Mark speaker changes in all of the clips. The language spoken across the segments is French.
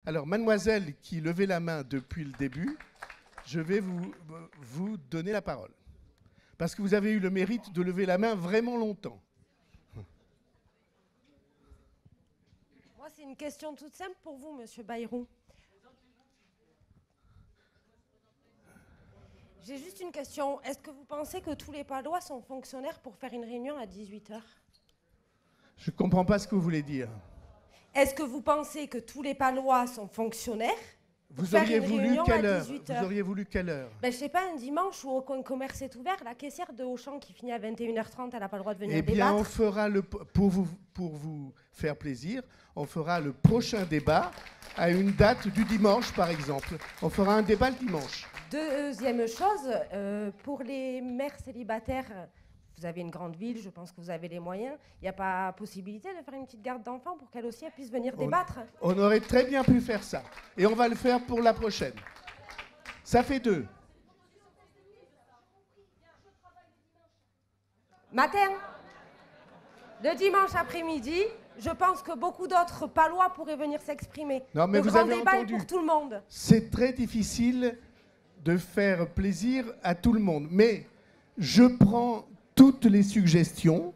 Speaker 1: Alors, mademoiselle qui levait la main depuis le début, je vais vous donner la parole. Parce que vous avez eu le mérite de lever la main vraiment longtemps.
Speaker 2: Moi, c'est une question toute simple pour vous, Monsieur Bayrou. J'ai juste une question. Est-ce que vous pensez que tous les Palois sont fonctionnaires pour faire une réunion à 18h?
Speaker 1: Je ne comprends pas ce que vous voulez dire.
Speaker 2: Est-ce que vous pensez que tous les Palois sont fonctionnaires?
Speaker 1: Vous auriez voulu quelle heure? Vous auriez voulu quelle heure?
Speaker 2: Ben, je sais pas, un dimanche où aucun commerce est ouvert, la caissière de Auchan qui finit à 21h30, elle n'a pas le droit de venir débattre.
Speaker 1: Eh bien, on fera pour vous faire plaisir, on fera le prochain débat à une date du dimanche, par exemple. On fera un débat le dimanche.
Speaker 2: Deuxième chose, pour les mères célibataires, vous avez une grande ville, je pense que vous avez les moyens. Il n'y a pas possibilité de faire une petite garde d'enfants pour qu'elle aussi puisse venir débattre?
Speaker 1: On aurait très bien pu faire ça. Et on va le faire pour la prochaine. Ça fait 2.
Speaker 2: Matin, le dimanche après-midi, je pense que beaucoup d'autres Palois pourraient venir s'exprimer.
Speaker 1: Non, mais
Speaker 2: le
Speaker 1: vous
Speaker 2: grand
Speaker 1: avez
Speaker 2: débat
Speaker 1: entendu.
Speaker 2: est pour tout le monde.
Speaker 1: C'est très difficile de faire plaisir à tout le monde. Mais je prends toutes les suggestions,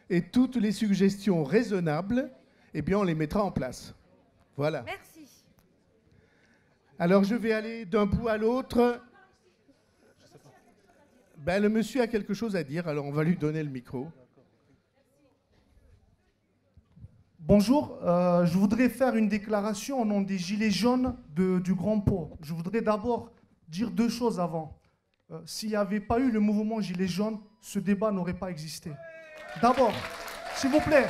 Speaker 1: et toutes les suggestions raisonnables, eh bien, on les mettra en place. Voilà.
Speaker 2: Merci.
Speaker 1: Alors, je vais aller d'un bout à l'autre. Ben, le monsieur a quelque chose à dire, alors on va lui donner le micro.
Speaker 3: Bonjour, je voudrais faire une déclaration au nom des Gilets jaunes du Grand Port. Je voudrais d'abord dire 2 choses avant. S'il n'y avait pas eu le mouvement Gilets jaunes, ce débat n'aurait pas existé. D'abord, s'il vous plaît,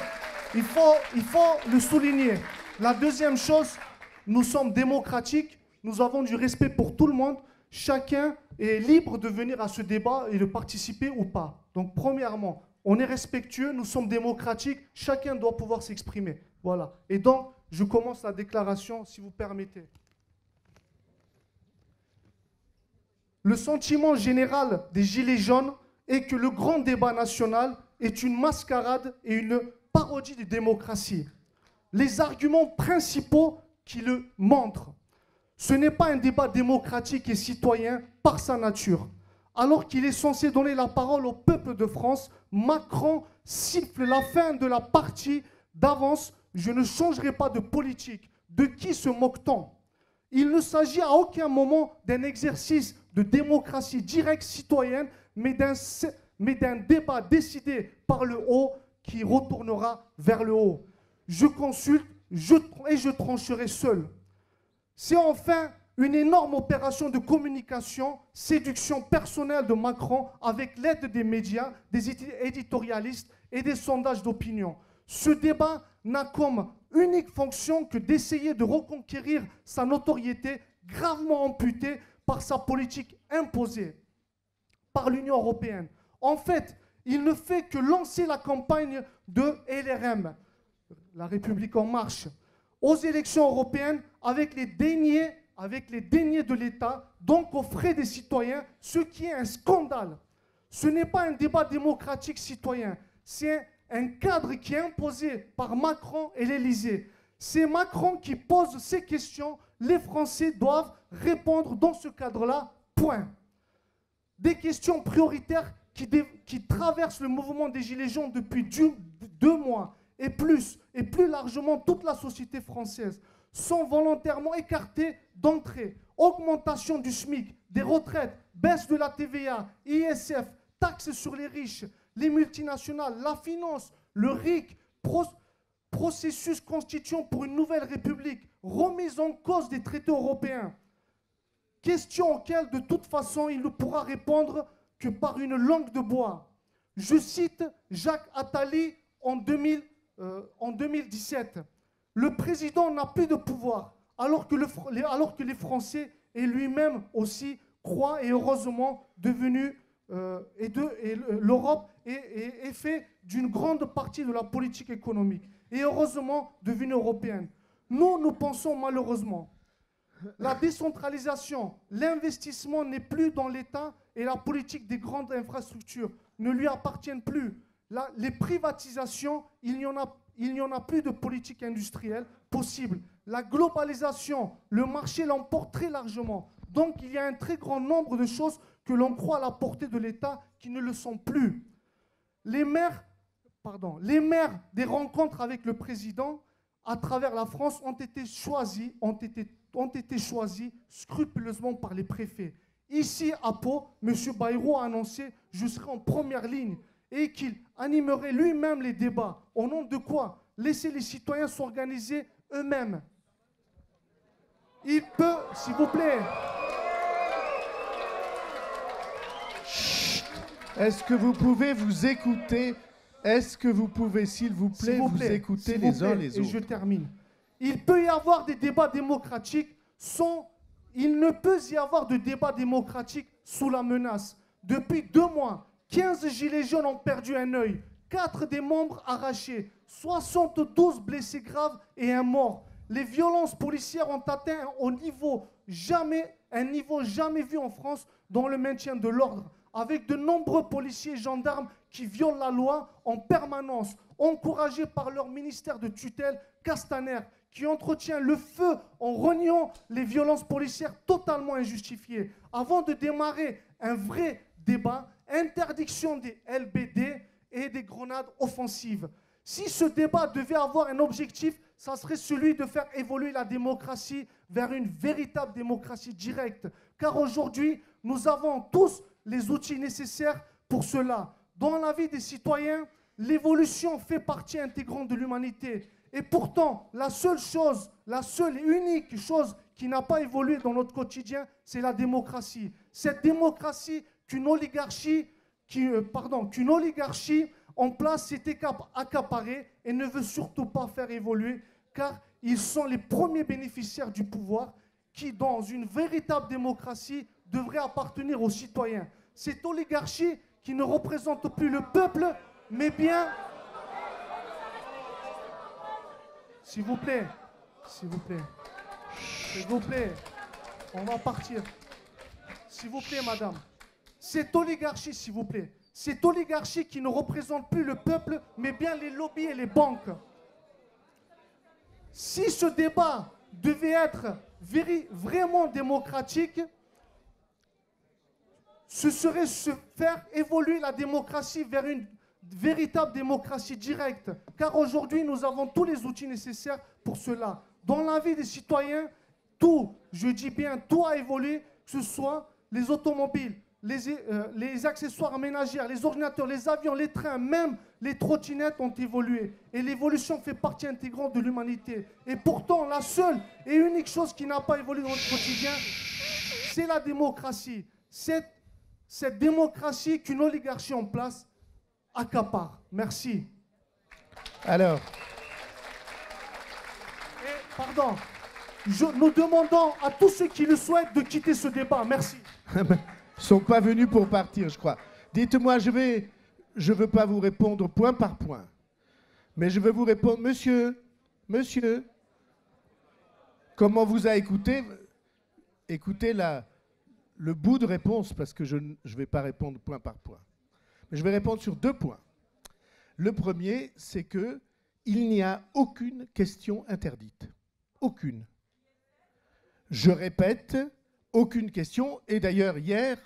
Speaker 3: il faut le souligner. La deuxième chose, nous sommes démocratiques, nous avons du respect pour tout le monde. Chacun est libre de venir à ce débat et de participer ou pas. Donc, premièrement, on est respectueux, nous sommes démocratiques, chacun doit pouvoir s'exprimer. Voilà. Et donc, je commence la déclaration, si vous permettez. Le sentiment général des Gilets jaunes est que le grand débat national est une mascarade et une parodie de démocratie. Les arguments principaux qui le montrent. Ce n'est pas un débat démocratique et citoyen par sa nature. Alors qu'il est censé donner la parole au peuple de France, Macron siffle la fin de la partie d'avance. Je ne changerai pas de politique. De qui se moque-t-on? Il ne s'agit à aucun moment d'un exercice de démocratie directe citoyenne, mais d'un débat décidé par le haut qui retournera vers le haut. Je consulte et je trancherai seul. C'est enfin une énorme opération de communication, séduction personnelle de Macron avec l'aide des médias, des éditorialistes et des sondages d'opinion. Ce débat n'a comme unique fonction que d'essayer de reconquérir sa notoriété gravement amputée par sa politique imposée par l'Union européenne. En fait, il ne fait que lancer la campagne de LRM, La République en marche, aux élections européennes avec les deniers de l'État, donc aux frais des citoyens, ce qui est un scandale. Ce n'est pas un débat démocratique citoyen, c'est un cadre qui est imposé par Macron et l'Élysée. C'est Macron qui pose ces questions, les Français doivent répondre dans ce cadre-là, point. Des questions prioritaires qui traversent le mouvement des Gilets jaunes depuis 2 mois et plus largement toute la société française, sont volontairement écartées d'entrée. Augmentation du SMIC, des retraites, baisse de la TVA, ISF, taxes sur les riches, les multinationales, la finance, le RIC, processus constituant pour une nouvelle république, remise en cause des traités européens. Question auxquelles, de toute façon, il ne pourra répondre que par une langue de bois. Je cite Jacques Attali en 2017. Le président n'a plus de pouvoir, alors que les Français et lui-même aussi croient, et heureusement devenus, l'Europe est fait d'une grande partie de la politique économique, et heureusement devenue européenne. Nous pensons malheureusement, la décentralisation, l'investissement n'est plus dans l'État et la politique des grandes infrastructures ne lui appartiennent plus. Les privatisations, il n'y en a plus de politique industrielle possible. la globalisation, le marché l'emporte très largement. Donc il y a un très grand nombre de choses que l'on croit à la portée de l'État qui ne le sont plus. Les maires des rencontres avec le président à travers la France ont été choisis scrupuleusement par les préfets. Ici, à Pau, M. Bayrou a annoncé « Je serai en première ligne » et qu'il animerait lui-même les débats. Au nom de quoi? Laisser les citoyens s'organiser eux-mêmes. Il peut, s'il vous plaît...
Speaker 1: Est-ce que vous pouvez vous écouter? Est-ce que vous pouvez, s'il vous plaît, vous écouter les uns les autres?
Speaker 3: Et je termine. Il peut y avoir des débats démocratiques sans... Il ne peut y avoir de débat démocratique sous la menace. Depuis 2 mois, 15 gilets jaunes ont perdu un œil, 4 des membres arrachés, 72 blessés graves et un mort. Les violences policières ont atteint un niveau jamais vu en France dans le maintien de l'ordre, avec de nombreux policiers et gendarmes qui violent la loi en permanence, encouragés par leur ministère de tutelle, Castaner, qui entretient le feu en reniant les violences policières totalement injustifiées. Avant de démarrer un vrai débat, interdiction des LBD et des grenades offensives. Si ce débat devait avoir un objectif, ça serait celui de faire évoluer la démocratie vers une véritable démocratie directe. Car aujourd'hui, nous avons tous les outils nécessaires pour cela. Dans la vie des citoyens, l'évolution fait partie intégrante de l'humanité. Et pourtant, la seule et unique chose qui n'a pas évolué dans notre quotidien, c'est la démocratie. Cette démocratie qu'une oligarchie en place s'est accaparée et ne veut surtout pas faire évoluer, car ils sont les premiers bénéficiaires du pouvoir qui, dans une véritable démocratie, devrait appartenir aux citoyens. Cette oligarchie qui ne représente plus le peuple, mais bien... S'il vous plaît, on va partir. S'il vous plaît, madame. Cette oligarchie, s'il vous plaît, cette oligarchie qui ne représente plus le peuple, mais bien les lobbies et les banques. Si ce débat devait être vraiment démocratique, ce serait se faire évoluer la démocratie vers une véritable démocratie directe. Car aujourd'hui, nous avons tous les outils nécessaires pour cela. Dans la vie des citoyens, tout, je dis bien tout a évolué, que ce soit les automobiles, les accessoires ménagères, les ordinateurs, les avions, les trains, même les trottinettes ont évolué. Et l'évolution fait partie intégrante de l'humanité. Et pourtant, la seule et unique chose qui n'a pas évolué dans notre quotidien, c'est la démocratie. Cette démocratie qu'une oligarchie en place accapare. Merci.
Speaker 1: Alors.
Speaker 3: Pardon. Nous demandons à tous ceux qui le souhaitent de quitter ce débat. Merci.
Speaker 1: Ils ne sont pas venus pour partir, je crois. Dites-moi, je veux pas vous répondre point par point. Mais je veux vous répondre, monsieur, comment vous a écouté? Écoutez le bout de réponse, parce que je ne vais pas répondre point par point. Mais je vais répondre sur 2 points. Le premier, c'est qu'il n'y a aucune question interdite. Aucune. Je répète, aucune question. Et d'ailleurs, hier,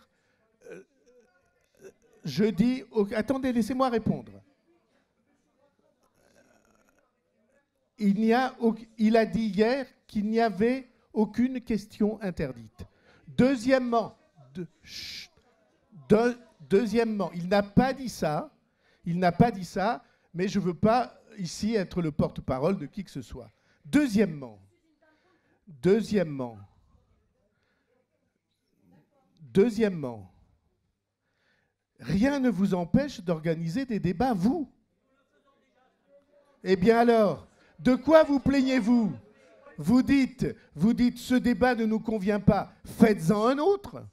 Speaker 1: je dis... Attendez, laissez-moi répondre. Il a dit hier qu'il n'y avait aucune question interdite. Deuxièmement, il n'a pas dit ça, mais je ne veux pas ici être le porte-parole de qui que ce soit. Deuxièmement, rien ne vous empêche d'organiser des débats, vous. Eh bien alors, de quoi vous plaignez-vous? Vous dites, ce débat ne nous convient pas, faites-en un autre.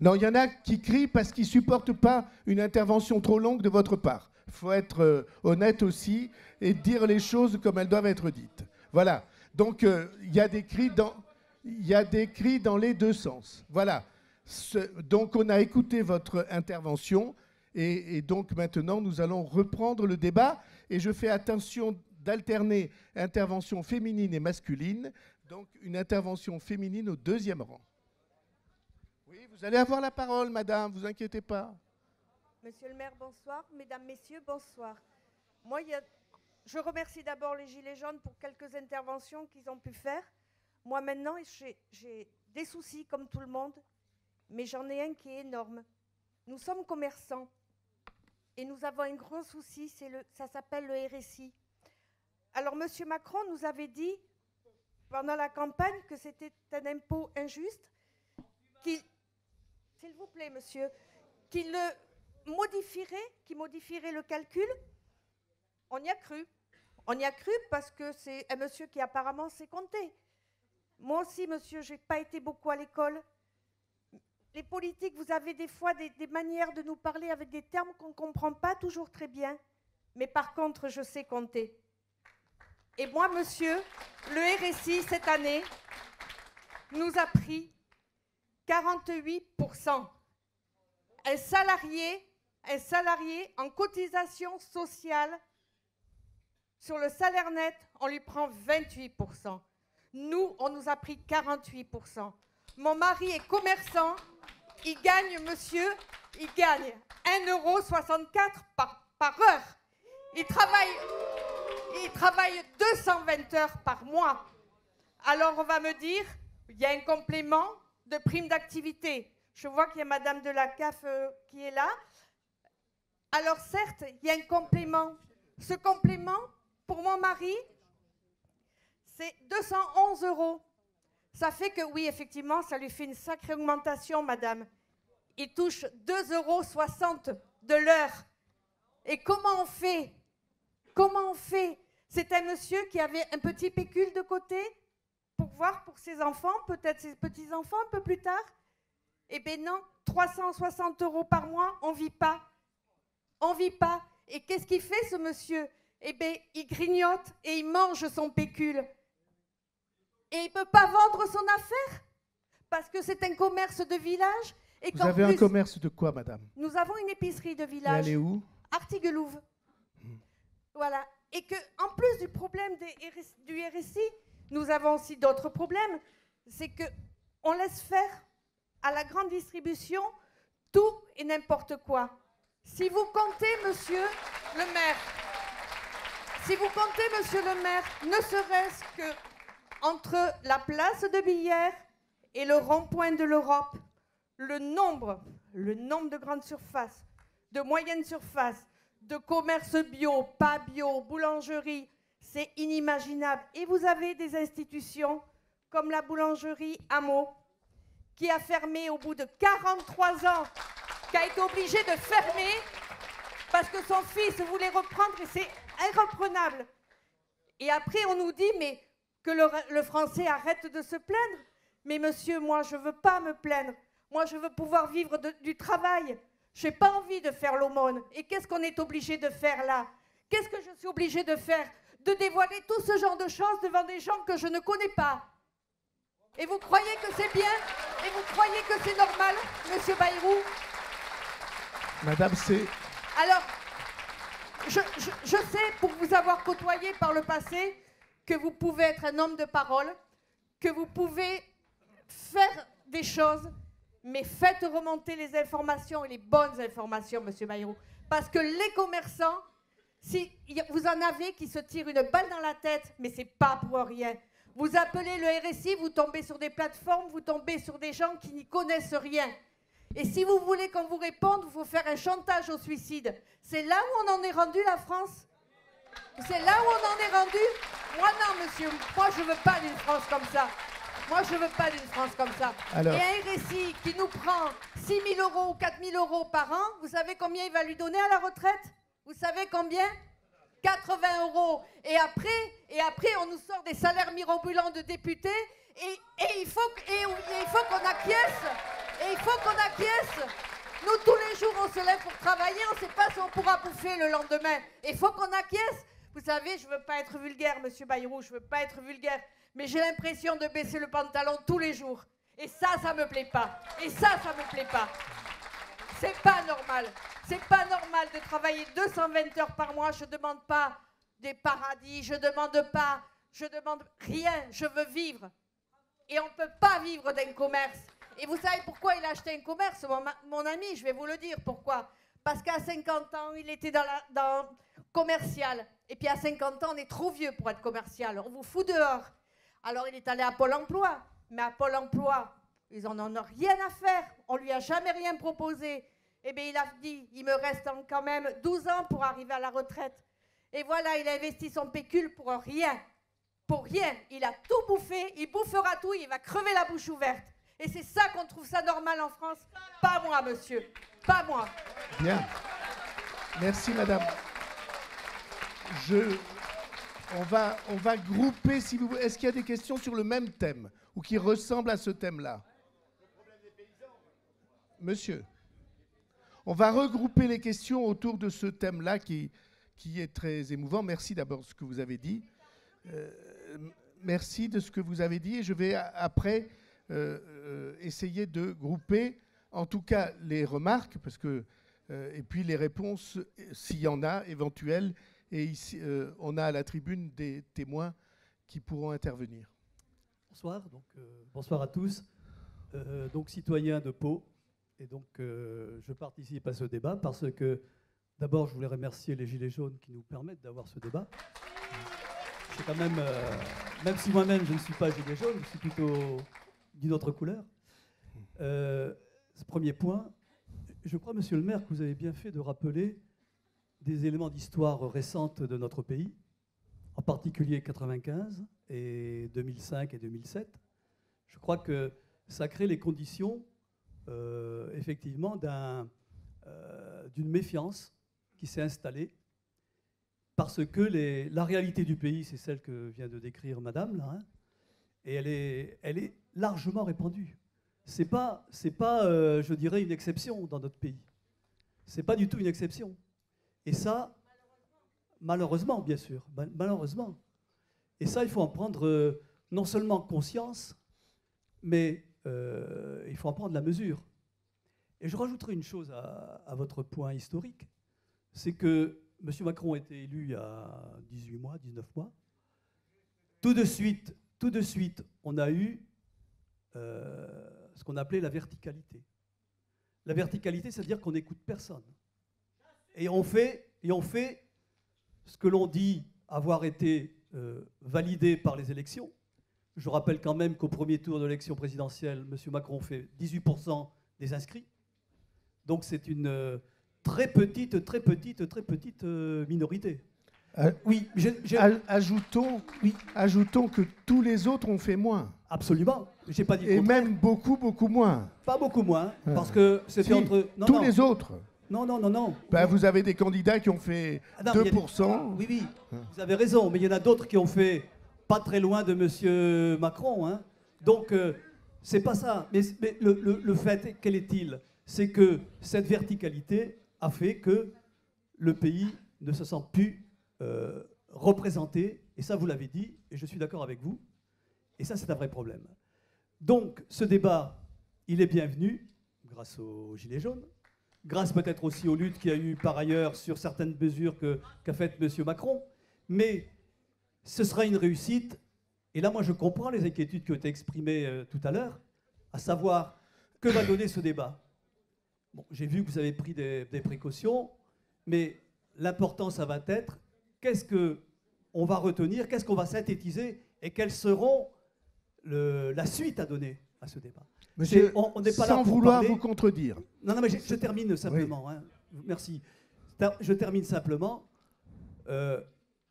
Speaker 1: Non, il y en a qui crient parce qu'ils ne supportent pas une intervention trop longue de votre part. Il faut être honnête aussi et dire les choses comme elles doivent être dites. Voilà. Donc, il y a des cris dans les deux sens. Voilà. Donc, on a écouté votre intervention et donc maintenant, nous allons reprendre le débat. Et je fais attention d'alterner intervention féminine et masculine. Donc, une intervention féminine au deuxième rang. Oui, vous allez avoir la parole, madame, vous inquiétez pas.
Speaker 4: Monsieur le maire, bonsoir. Mesdames, messieurs, bonsoir. Moi, je remercie d'abord les Gilets jaunes pour quelques interventions qu'ils ont pu faire. Moi, maintenant, j'ai des soucis comme tout le monde, mais j'en ai un qui est énorme. Nous sommes commerçants et nous avons un grand souci, ça s'appelle le RSI. Alors, monsieur Macron nous avait dit, pendant la campagne, que c'était un impôt injuste, s'il vous plaît, monsieur, qu'il modifierait le calcul. On y a cru. On y a cru parce que c'est un monsieur qui apparemment sait compter. Moi aussi, monsieur, je n'ai pas été beaucoup à l'école. Les politiques, vous avez des fois des manières de nous parler avec des termes qu'on ne comprend pas toujours très bien. Mais par contre, je sais compter. Et moi, monsieur, le RSI, cette année, nous a pris 48%. Un salarié en cotisation sociale, sur le salaire net, on lui prend 28%. Nous, on nous a pris 48%. Mon mari est commerçant, il gagne, monsieur, il gagne 1,64 € par heure. Il travaille 220 heures par mois. Alors, on va me dire, il y a un complément de prime d'activité. Je vois qu'il y a madame de la CAF qui est là. Alors, certes, il y a un complément. Ce complément, pour mon mari, c'est 211 €. Ça fait que, oui, effectivement, ça lui fait une sacrée augmentation, madame. Il touche 2,60 € de l'heure. Et comment on fait? Comment on fait? C'est un monsieur qui avait un petit pécule de côté pour voir pour ses enfants, peut-être ses petits-enfants un peu plus tard. Eh bien non, 360 € par mois, on ne vit pas. On ne vit pas. Et qu'est-ce qu'il fait, ce monsieur? Eh bien, il grignote et il mange son pécule. Et il ne peut pas vendre son affaire parce que c'est un commerce de village. Et
Speaker 1: vous avez un commerce de quoi, madame?
Speaker 4: Nous avons une épicerie de village.
Speaker 1: Et elle est où?
Speaker 4: Artiguelouve. Voilà. Et qu'en plus du problème du RSI, nous avons aussi d'autres problèmes. C'est qu'on laisse faire à la grande distribution tout et n'importe quoi. Si vous comptez, monsieur le maire, ne serait-ce que entre la place de Billère et le rond-point de l'Europe, le nombre de grandes surfaces, de moyennes surfaces, de commerces bio, pas bio, boulangerie, c'est inimaginable. Et vous avez des institutions comme la boulangerie Hameau, qui a fermé au bout de 43 ans, qui a été obligée de fermer parce que son fils voulait reprendre et c'est irreprenable. Et après, on nous dit mais que le français arrête de se plaindre. Mais monsieur, moi, je ne veux pas me plaindre. Moi, je veux pouvoir vivre du travail. Je n'ai pas envie de faire l'aumône. Et qu'est-ce qu'on est obligé de faire là? Qu'est-ce que je suis obligée de faire? De dévoiler tout ce genre de choses devant des gens que je ne connais pas. Et vous croyez que c'est bien? Et vous croyez que c'est normal, monsieur Bayrou?
Speaker 1: Madame, c'est...
Speaker 4: Alors, je sais, pour vous avoir côtoyé par le passé, que vous pouvez être un homme de parole, que vous pouvez faire des choses, mais faites remonter les informations et les bonnes informations, monsieur Bayrou. Parce que les commerçants, si vous en avez qui se tirent une balle dans la tête, mais c'est pas pour rien. Vous appelez le RSI, vous tombez sur des plateformes, vous tombez sur des gens qui n'y connaissent rien. Et si vous voulez qu'on vous réponde, il faut faire un chantage au suicide. C'est là où on en est rendu, la France? C'est là où on en est rendu? Moi non, monsieur. Moi, je ne veux pas d'une France comme ça. Moi, je ne veux pas d'une France comme ça. Alors... Et un RSI qui nous prend 6 000 € ou 4 000 € par an, vous savez combien il va lui donner à la retraite? Vous savez combien? 80 €. Et après, on nous sort des salaires mirobolants de députés et il faut qu'on acquiesce. Et il faut qu'on acquiesce. Nous, tous les jours, on se lève pour travailler, on ne sait pas si on pourra bouffer le lendemain. Il faut qu'on acquiesce Vous savez, je ne veux pas être vulgaire, monsieur Bayrou, je ne veux pas être vulgaire, mais j'ai l'impression de baisser le pantalon tous les jours. Et ça me plaît pas. Et ça me plaît pas. C'est pas normal. C'est pas normal de travailler 220 heures par mois. Je demande pas des paradis, je demande rien. Je veux vivre. Et on ne peut pas vivre d'un commerce. Et vous savez pourquoi il a acheté un commerce, mon ami? Je vais vous le dire pourquoi. Parce qu'à 50 ans, il était dans commercial. Et puis à 50 ans, on est trop vieux pour être commercial. On vous fout dehors. Alors il est allé à Pôle emploi. Mais à Pôle emploi, ils n'en ont rien à faire. On ne lui a jamais rien proposé. Eh bien, il a dit, il me reste quand même 12 ans pour arriver à la retraite. Et voilà, il a investi son pécule pour rien. Pour rien. Il a tout bouffé, il bouffera tout, il va crever la bouche ouverte. Et c'est ça qu'on trouve ça normal en France. Pas moi, monsieur. Pas moi.
Speaker 1: Bien. Merci, madame. On va grouper, si vous voulez. Est-ce qu'il y a des questions sur le même thème ou qui ressemblent à ce thème-là? Monsieur, on va regrouper les questions autour de ce thème-là qui est très émouvant. Merci d'abord de ce que vous avez dit. Merci de ce que vous avez dit. Et je vais après essayer de grouper, en tout cas, les remarques, et puis les réponses, s'il y en a, éventuelles. Et ici, on a à la tribune des témoins qui pourront intervenir.
Speaker 5: Bonsoir, bonsoir à tous. Donc citoyen de Pau, et donc je participe à ce débat parce que d'abord je voulais remercier les Gilets jaunes qui nous permettent d'avoir ce débat. C'est quand même, même si moi-même je ne suis pas gilet jaune, je suis plutôt d'une autre couleur. Ce premier point, je crois, monsieur le maire, que vous avez bien fait de rappeler des éléments d'histoire récente de notre pays, en particulier 95 et 2005 et 2007. Je crois que ça crée les conditions, effectivement, d'une méfiance qui s'est installée, parce que la réalité du pays, c'est celle que vient de décrire madame, là, hein, et elle est largement répandue. C'est pas je dirais, une exception dans notre pays. C'est pas du tout une exception. Et ça, malheureusement, bien sûr, malheureusement. Et ça, il faut en prendre non seulement conscience, mais il faut en prendre la mesure. Et je rajouterai une chose à votre point historique, c'est que M. Macron a été élu il y a 18 mois, 19 mois. Tout de suite, on a eu ce qu'on appelait la verticalité. La verticalité, c'est-à-dire qu'on n'écoute personne. Et on fait ce que l'on dit avoir été validé par les élections. Je rappelle quand même qu'au premier tour de l'élection présidentielle, M. Macron fait 18% des inscrits. Donc c'est une très petite minorité. Oui,
Speaker 1: Ajoutons que tous les autres ont fait moins.
Speaker 5: Absolument. J'ai pas dit
Speaker 1: et même beaucoup moins.
Speaker 5: Pas beaucoup moins, parce que c'était entre...
Speaker 1: Non, tous les autres.
Speaker 5: Non.
Speaker 1: Ben, vous avez des candidats qui ont fait 2%.
Speaker 5: Oui, vous avez raison, mais il y en a d'autres qui ont fait pas très loin de M. Macron. Hein. Donc, c'est pas ça. Mais le fait, quel est-il? C'est que cette verticalité a fait que le pays ne se sent plus représenté. Et ça, vous l'avez dit, et je suis d'accord avec vous. Et ça, c'est un vrai problème. Donc, ce débat, il est bienvenu, grâce aux Gilets jaunes, grâce peut-être aussi aux luttes qu'il y a eu par ailleurs sur certaines mesures qu'a faites M. Macron. Mais ce sera une réussite. Et là, moi, je comprends les inquiétudes qui ont été exprimées tout à l'heure, à savoir, que va donner ce débat? Bon, j'ai vu que vous avez pris des précautions, mais l'important, ça va être qu'est-ce qu'on va retenir, qu'est-ce qu'on va synthétiser et quelles seront la suite à donner à ce débat.
Speaker 1: Monsieur,
Speaker 5: on n'est pas
Speaker 1: sans
Speaker 5: là pour
Speaker 1: vouloir
Speaker 5: parler...
Speaker 1: vous contredire.
Speaker 5: Non, mais je termine simplement. Oui. Hein. Merci. Je termine simplement.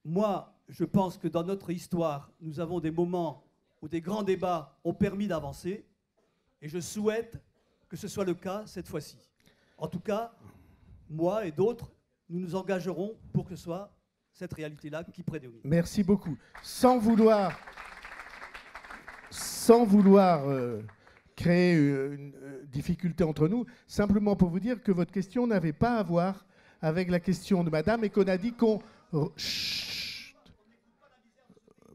Speaker 5: Moi, je pense que dans notre histoire, nous avons des moments où des grands débats ont permis d'avancer, et je souhaite que ce soit le cas cette fois-ci. En tout cas, moi et d'autres, nous nous engagerons pour que ce soit cette réalité-là qui prédomine.
Speaker 1: Merci beaucoup. Sans vouloir créer une difficulté entre nous, simplement pour vous dire que votre question n'avait pas à voir avec la question de madame et qu'on a dit qu'on... Chut.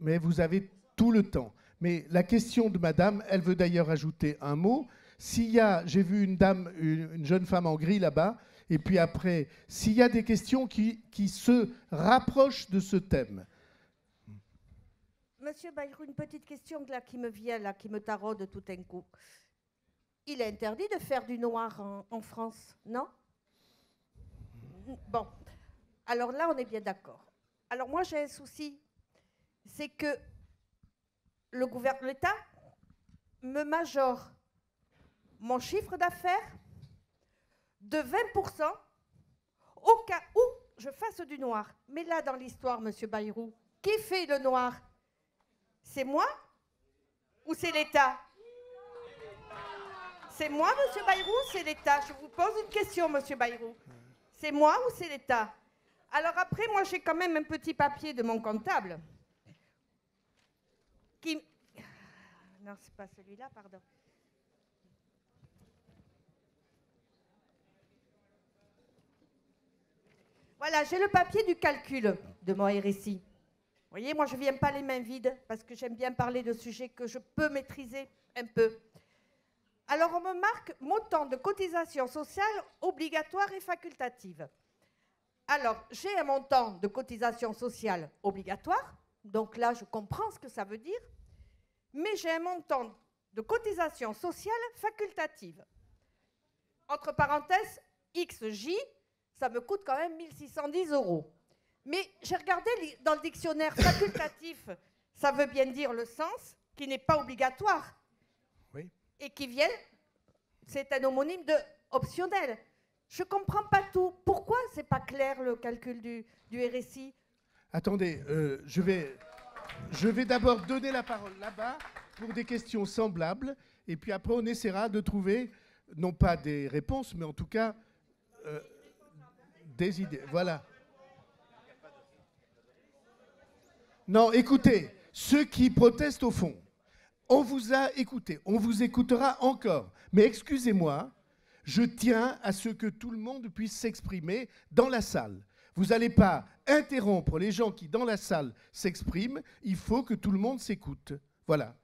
Speaker 1: mais vous avez tout le temps. Mais la question de madame, elle veut d'ailleurs ajouter un mot. S'il y a, j'ai vu une dame, une jeune femme en gris là-bas, et puis après, s'il y a des questions qui se rapprochent de ce thème.
Speaker 4: Monsieur Bayrou, une petite question là, qui me vient, là, qui me taraude tout d'un coup. Il est interdit de faire du noir en France, non? Bon, alors là, on est bien d'accord. Alors moi, j'ai un souci, c'est que le gouvernement, l'État me majore mon chiffre d'affaires de 20% au cas où je fasse du noir. Mais là, dans l'histoire, monsieur Bayrou, qui fait le noir? C'est moi ou c'est l'État? C'est moi, monsieur Bayrou, ou c'est l'État? Je vous pose une question, monsieur Bayrou. C'est moi ou c'est l'État? Alors après, moi, j'ai quand même un petit papier de mon comptable qui... Non, c'est pas celui-là, pardon. Voilà, j'ai le papier du calcul de mon RSI. Vous voyez, moi, je ne viens pas les mains vides parce que j'aime bien parler de sujets que je peux maîtriser un peu. Alors, on me marque montant de cotisation sociale obligatoire et facultative. Alors, j'ai un montant de cotisation sociale obligatoire, donc là, je comprends ce que ça veut dire, mais j'ai un montant de cotisation sociale facultative. Entre parenthèses, XJ, ça me coûte quand même 1 610 €. Mais j'ai regardé dans le dictionnaire facultatif, ça veut bien dire le sens qui n'est pas obligatoire.
Speaker 1: Oui.
Speaker 4: Et qui vient, c'est un homonyme de optionnel. Je ne comprends pas tout. Pourquoi c'est pas clair le calcul du RSI?
Speaker 1: Attendez, je vais d'abord donner la parole là-bas pour des questions semblables, et puis après on essaiera de trouver, non pas des réponses, mais en tout cas des idées. Voilà. Non, écoutez, ceux qui protestent au fond, on vous a écouté, on vous écoutera encore. Mais excusez-moi, je tiens à ce que tout le monde puisse s'exprimer dans la salle. Vous n'allez pas interrompre les gens qui, dans la salle, s'expriment. Il faut que tout le monde s'écoute. Voilà.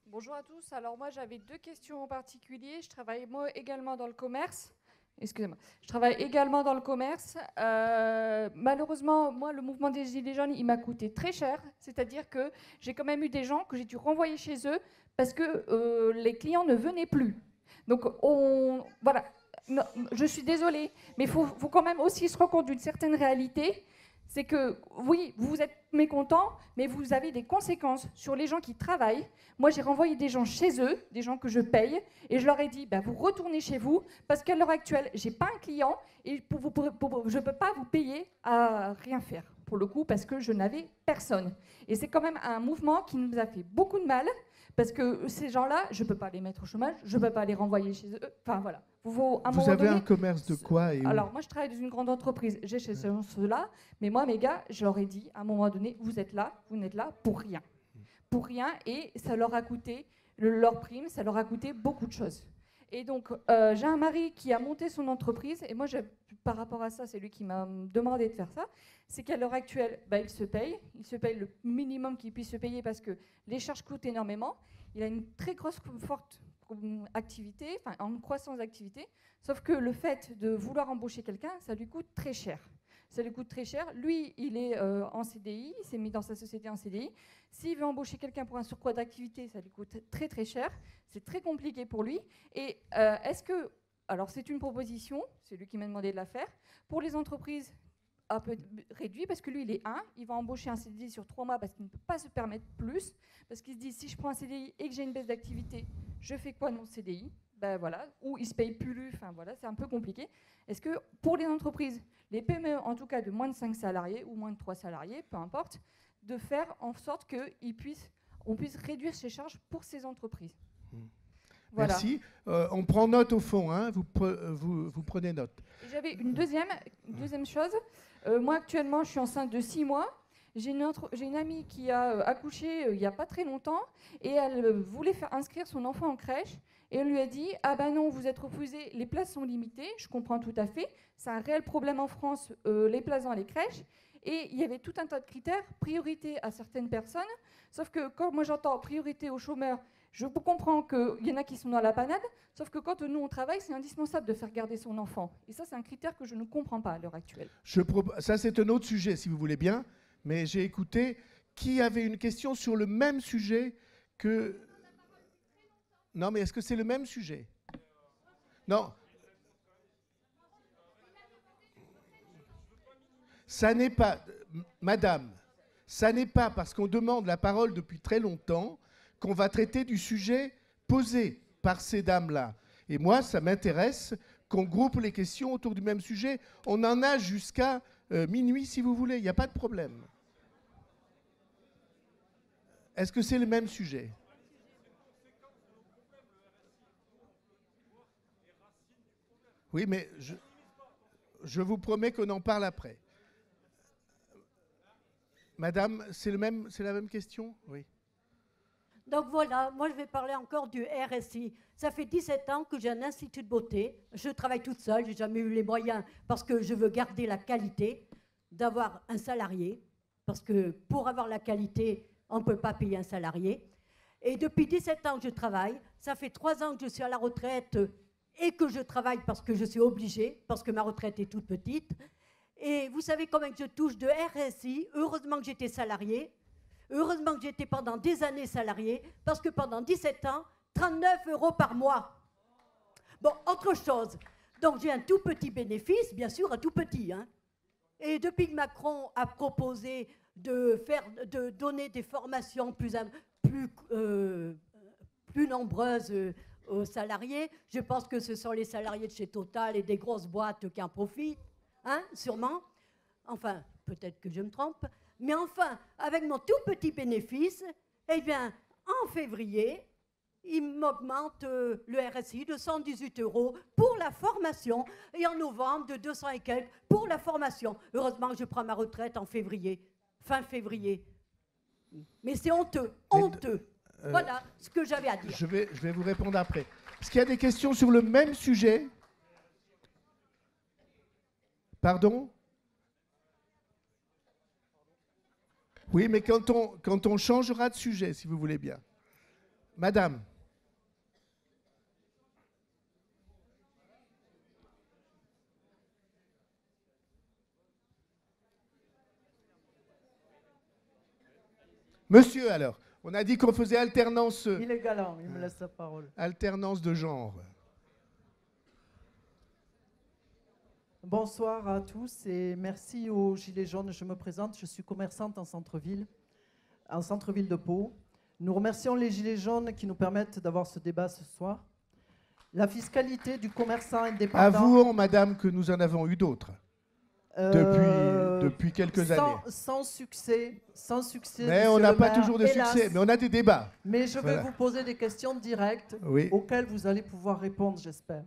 Speaker 6: Bonjour à tous. Alors moi, j'avais 2 questions en particulier. Je travaille moi également dans le commerce. Excusez-moi. Je travaille également dans le commerce. Malheureusement, moi, le mouvement des Gilets jaunes, il m'a coûté très cher. C'est-à-dire que j'ai quand même eu des gens que j'ai dû renvoyer chez eux parce que les clients ne venaient plus. Donc, voilà. Non, je suis désolée, mais il faut quand même aussi se rendre compte d'une certaine réalité. C'est que, oui, vous êtes mécontents, mais vous avez des conséquences sur les gens qui travaillent. Moi, j'ai renvoyé des gens chez eux, des gens que je paye, et je leur ai dit, vous retournez chez vous, parce qu'à l'heure actuelle, je n'ai pas un client, et je ne peux pas vous payer à rien faire, pour le coup, parce que je n'avais personne. Et c'est quand même un mouvement qui nous a fait beaucoup de mal, parce que ces gens-là, je ne peux pas les mettre au chômage, je ne peux pas les renvoyer chez eux. Enfin, voilà. Vous
Speaker 1: avez un commerce de quoi et où?
Speaker 6: Alors, moi, je travaille dans une grande entreprise. J'ai chez ceux-là. Mais moi, mes gars, je leur ai dit, à un moment donné, vous êtes là, vous n'êtes là pour rien. Pour rien. Et ça leur a coûté, leur prime, ça leur a coûté beaucoup de choses. Et donc, j'ai un mari qui a monté son entreprise. Et moi, par rapport à ça, c'est lui qui m'a demandé de faire ça. C'est qu'à l'heure actuelle, il se paye. Il se paye le minimum qu'il puisse se payer parce que les charges coûtent énormément. Il a une très forte activité, enfin en croissance d'activité, sauf que le fait de vouloir embaucher quelqu'un, ça lui coûte très cher. Ça lui coûte très cher. Lui, il est en CDI, il s'est mis dans sa société en CDI. S'il veut embaucher quelqu'un pour un surcroît d'activité, ça lui coûte très très cher. C'est très compliqué pour lui. Et est-ce que, alors c'est une proposition, c'est lui qui m'a demandé de la faire, pour les entreprises un peu réduit, parce que lui, il est il va embaucher un CDI sur 3 mois parce qu'il ne peut pas se permettre plus, parce qu'il se dit, si je prends un CDI et que j'ai une baisse d'activité, je fais quoi de mon CDI? Voilà, ou il se paye plus, enfin voilà, c'est un peu compliqué. Est-ce que pour les entreprises, les PME en tout cas de moins de 5 salariés ou moins de 3 salariés, peu importe, de faire en sorte qu'on puisse réduire ces charges pour ces entreprises? Voilà.
Speaker 1: Merci. On prend note au fond, hein, vous prenez note.
Speaker 6: J'avais une deuxième chose. Moi, actuellement, je suis enceinte de 6 mois. J'ai une amie qui a accouché il n'y a pas très longtemps et elle voulait faire inscrire son enfant en crèche. Et on lui a dit, ah ben non, vous êtes refusé, les places sont limitées. Je comprends tout à fait. C'est un réel problème en France, les places dans les crèches. Et il y avait tout un tas de critères, priorité à certaines personnes, sauf que quand moi j'entends priorité aux chômeurs, je comprends qu'il y en a qui sont dans la panade, sauf que quand nous on travaille, c'est indispensable de faire garder son enfant. Et ça, c'est un critère que je ne comprends pas à l'heure actuelle.
Speaker 1: Ça, c'est un autre sujet, si vous voulez bien, mais j'ai écouté qui avait une question sur le même sujet que... Non, mais est-ce que c'est le même sujet? Non. Ça n'est pas, madame, ça n'est pas parce qu'on demande la parole depuis très longtemps qu'on va traiter du sujet posé par ces dames-là. Et moi, ça m'intéresse qu'on groupe les questions autour du même sujet. On en a jusqu'à minuit, si vous voulez, il n'y a pas de problème. Est-ce que c'est le même sujet? Oui, mais je vous promets qu'on en parle après. Madame, c'est la même question? Oui.
Speaker 7: Donc voilà, moi je vais parler encore du RSI. Ça fait 17 ans que j'ai un institut de beauté. Je travaille toute seule, je n'ai jamais eu les moyens parce que je veux garder la qualité d'avoir un salarié. Parce que pour avoir la qualité, on ne peut pas payer un salarié. Et depuis 17 ans que je travaille, ça fait 3 ans que je suis à la retraite et que je travaille parce que je suis obligée, parce que ma retraite est toute petite. Et vous savez combien que je touche de RSI? Heureusement que j'étais salariée. Heureusement que j'étais pendant des années salariée, parce que pendant 17 ans, 39 € par mois. Bon, autre chose. Donc j'ai un tout petit bénéfice, bien sûr, un tout petit. Hein. Et depuis que Macron a proposé de donner des formations plus nombreuses aux salariés, je pense que ce sont les salariés de chez Total et des grosses boîtes qui en profitent, hein, sûrement. Enfin, peut-être que je me trompe. Mais enfin, avec mon tout petit bénéfice, eh bien, en février, il m'augmente le RSI de 118 € pour la formation et en novembre de 200 et quelques pour la formation. Heureusement que je prends ma retraite en février, fin février. Mais c'est honteux, honteux. Voilà ce que j'avais à dire.
Speaker 1: Je vais vous répondre après. Est-ce qu'il y a des questions sur le même sujet? Pardon? Oui, mais quand on changera de sujet, si vous voulez bien. Madame. Monsieur, alors. On a dit qu'on faisait alternance...
Speaker 8: Il est galant, il me laisse la parole.
Speaker 1: Alternance de genre.
Speaker 8: Bonsoir à tous et merci aux Gilets jaunes. Je me présente, je suis commerçante en centre-ville de Pau. Nous remercions les Gilets jaunes qui nous permettent d'avoir ce débat ce soir. La fiscalité du commerçant indépendant...
Speaker 1: Avouons, madame, que nous en avons eu d'autres depuis quelques années.
Speaker 8: Sans succès.
Speaker 1: Mais on n'a pas toujours de succès, mais on a des débats.
Speaker 8: Mais je vais vous poser des questions directes auxquelles vous allez pouvoir répondre, j'espère.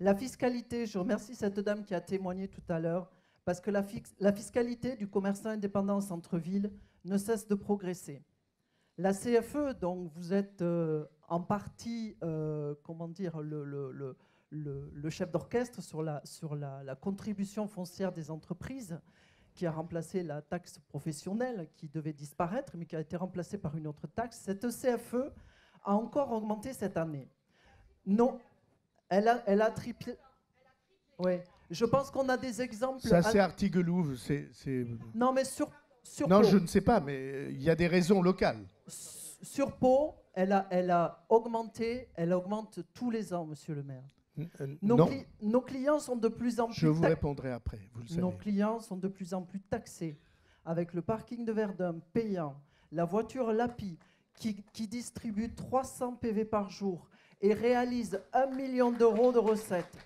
Speaker 8: La fiscalité, je remercie cette dame qui a témoigné tout à l'heure, parce que la fiscalité du commerçant indépendant en centre-ville ne cesse de progresser. La CFE, donc vous êtes en partie, comment dire, le chef d'orchestre sur la contribution foncière des entreprises, qui a remplacé la taxe professionnelle qui devait disparaître, mais qui a été remplacée par une autre taxe. Cette CFE a encore augmenté cette année. Non. Elle a triplé. Oui. Je pense qu'on a des exemples.
Speaker 1: Ça, c'est Artiguelouve.
Speaker 8: Non, mais sur
Speaker 1: non,
Speaker 8: Pau.
Speaker 1: Je ne sais pas, mais il y a des raisons locales.
Speaker 8: Sur Pau, elle a augmenté. Elle augmente tous les ans, monsieur le maire. Nos clients sont de plus en plus...
Speaker 1: Je vous répondrai après, vous le savez.
Speaker 8: Nos clients sont de plus en plus taxés. Avec le parking de Verdun payant, la voiture Lapi qui distribue 300 PV par jour et réalise 1 million d'euros de recettes.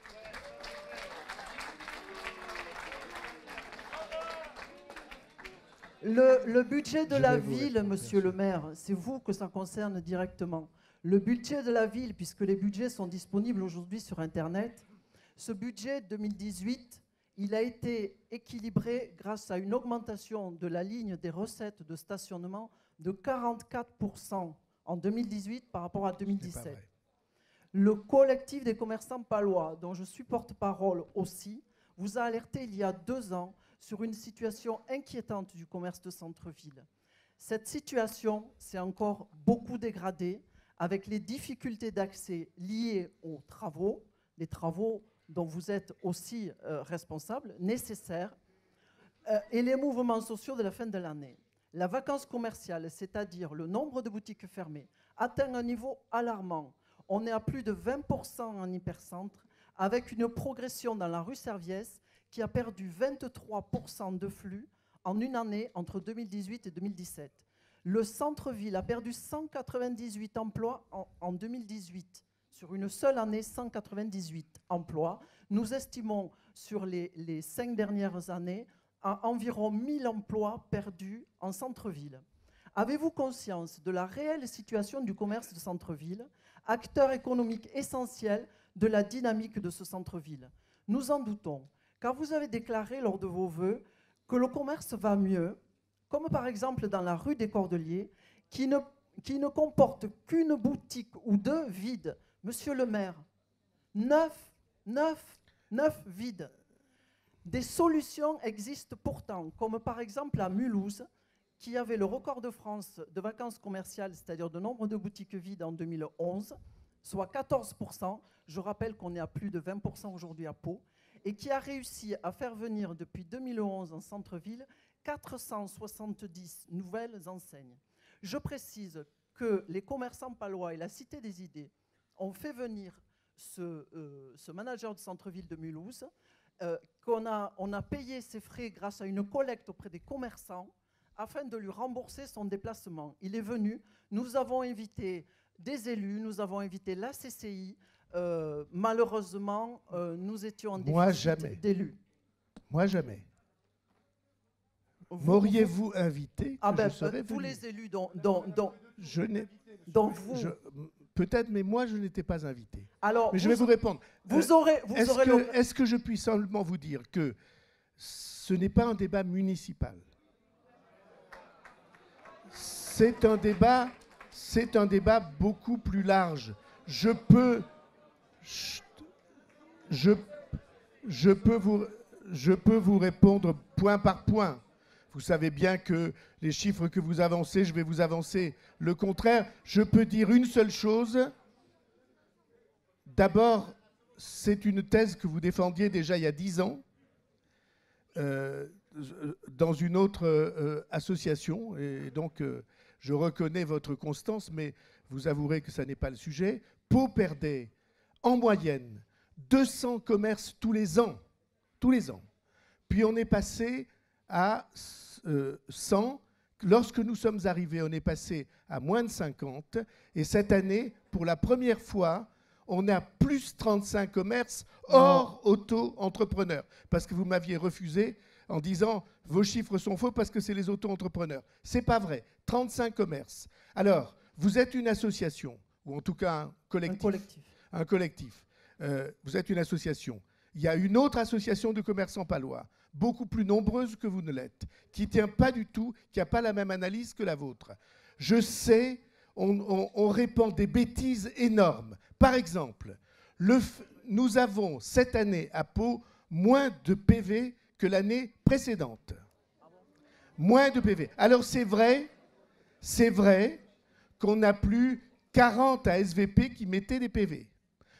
Speaker 8: Le budget de la ville, monsieur le maire, c'est vous que ça concerne directement. Le budget de la ville, puisque les budgets sont disponibles aujourd'hui sur Internet, ce budget 2018, il a été équilibré grâce à une augmentation de la ligne des recettes de stationnement de 44% en 2018 par rapport à 2017. Le collectif des commerçants palois, dont je suis porte-parole aussi, vous a alerté il y a 2 ans sur une situation inquiétante du commerce de centre-ville. Cette situation s'est encore beaucoup dégradée avec les difficultés d'accès liées aux travaux, les travaux dont vous êtes aussi responsable, nécessaires, et les mouvements sociaux de la fin de l'année. La vacance commerciale, c'est-à-dire le nombre de boutiques fermées, atteint un niveau alarmant. On est à plus de 20% en hypercentre, avec une progression dans la rue Serviès qui a perdu 23% de flux en une année entre 2018 et 2017. Le centre-ville a perdu 198 emplois en 2018. Sur une seule année, 198 emplois. Nous estimons sur les 5 dernières années à environ 1000 emplois perdus en centre-ville. Avez-vous conscience de la réelle situation du commerce de centre-ville, acteur économique essentiel de la dynamique de ce centre-ville? Nous en doutons, car vous avez déclaré lors de vos vœux que le commerce va mieux, comme par exemple dans la rue des Cordeliers, qui ne comporte qu'une boutique ou deux vides. Monsieur le maire, 9 vides. Des solutions existent pourtant, comme par exemple à Mulhouse, qui avait le record de France de vacances commerciales, c'est-à-dire de nombre de boutiques vides en 2011, soit 14%. Je rappelle qu'on est à plus de 20% aujourd'hui à Pau, et qui a réussi à faire venir depuis 2011 en centre-ville 470 nouvelles enseignes. Je précise que les commerçants palois et la Cité des Idées ont fait venir ce manager de centre-ville de Mulhouse, on a payé ses frais grâce à une collecte auprès des commerçants afin de lui rembourser son déplacement. Il est venu, nous avons invité des élus, nous avons invité la CCI. Malheureusement, nous étions en déficit d'élus.
Speaker 1: Moi, jamais. M'auriez-vous invité?
Speaker 8: Je serais tous les élus dont vous...
Speaker 1: Peut-être, mais moi, je n'étais pas invité.
Speaker 8: Alors,
Speaker 1: mais je vais vous répondre.
Speaker 8: Est-ce
Speaker 1: que je puis seulement vous dire que ce n'est pas un débat municipal? C'est un débat beaucoup plus large. Je peux vous répondre point par point. Vous savez bien que les chiffres que vous avancez, je vais vous avancer le contraire. Je peux dire une seule chose. D'abord, c'est une thèse que vous défendiez déjà il y a 10 ans dans une autre association. Et donc, je reconnais votre constance, mais vous avouerez que ça n'est pas le sujet. Pau perdait en moyenne 200 commerces tous les ans. Tous les ans. Puis on est passé à 100. Lorsque nous sommes arrivés, on est passé à moins de 50. Et cette année, pour la première fois, on est à plus 35 commerces hors auto-entrepreneurs. Parce que vous m'aviez refusé en disant « vos chiffres sont faux parce que c'est les auto-entrepreneurs ». Ce n'est pas vrai. 35 commerces. Alors, vous êtes une association, ou en tout cas un collectif. Un collectif. Vous êtes une association. Il y a une autre association de commerçants palois, beaucoup plus nombreuse que vous ne l'êtes, qui ne tient pas du tout, qui n'a pas la même analyse que la vôtre. Je sais, on répand des bêtises énormes. Par exemple, nous avons cette année à Pau moins de PV que l'année précédente. Moins de PV. Alors c'est vrai qu'on n'a plus 40 ASVP qui mettaient des PV.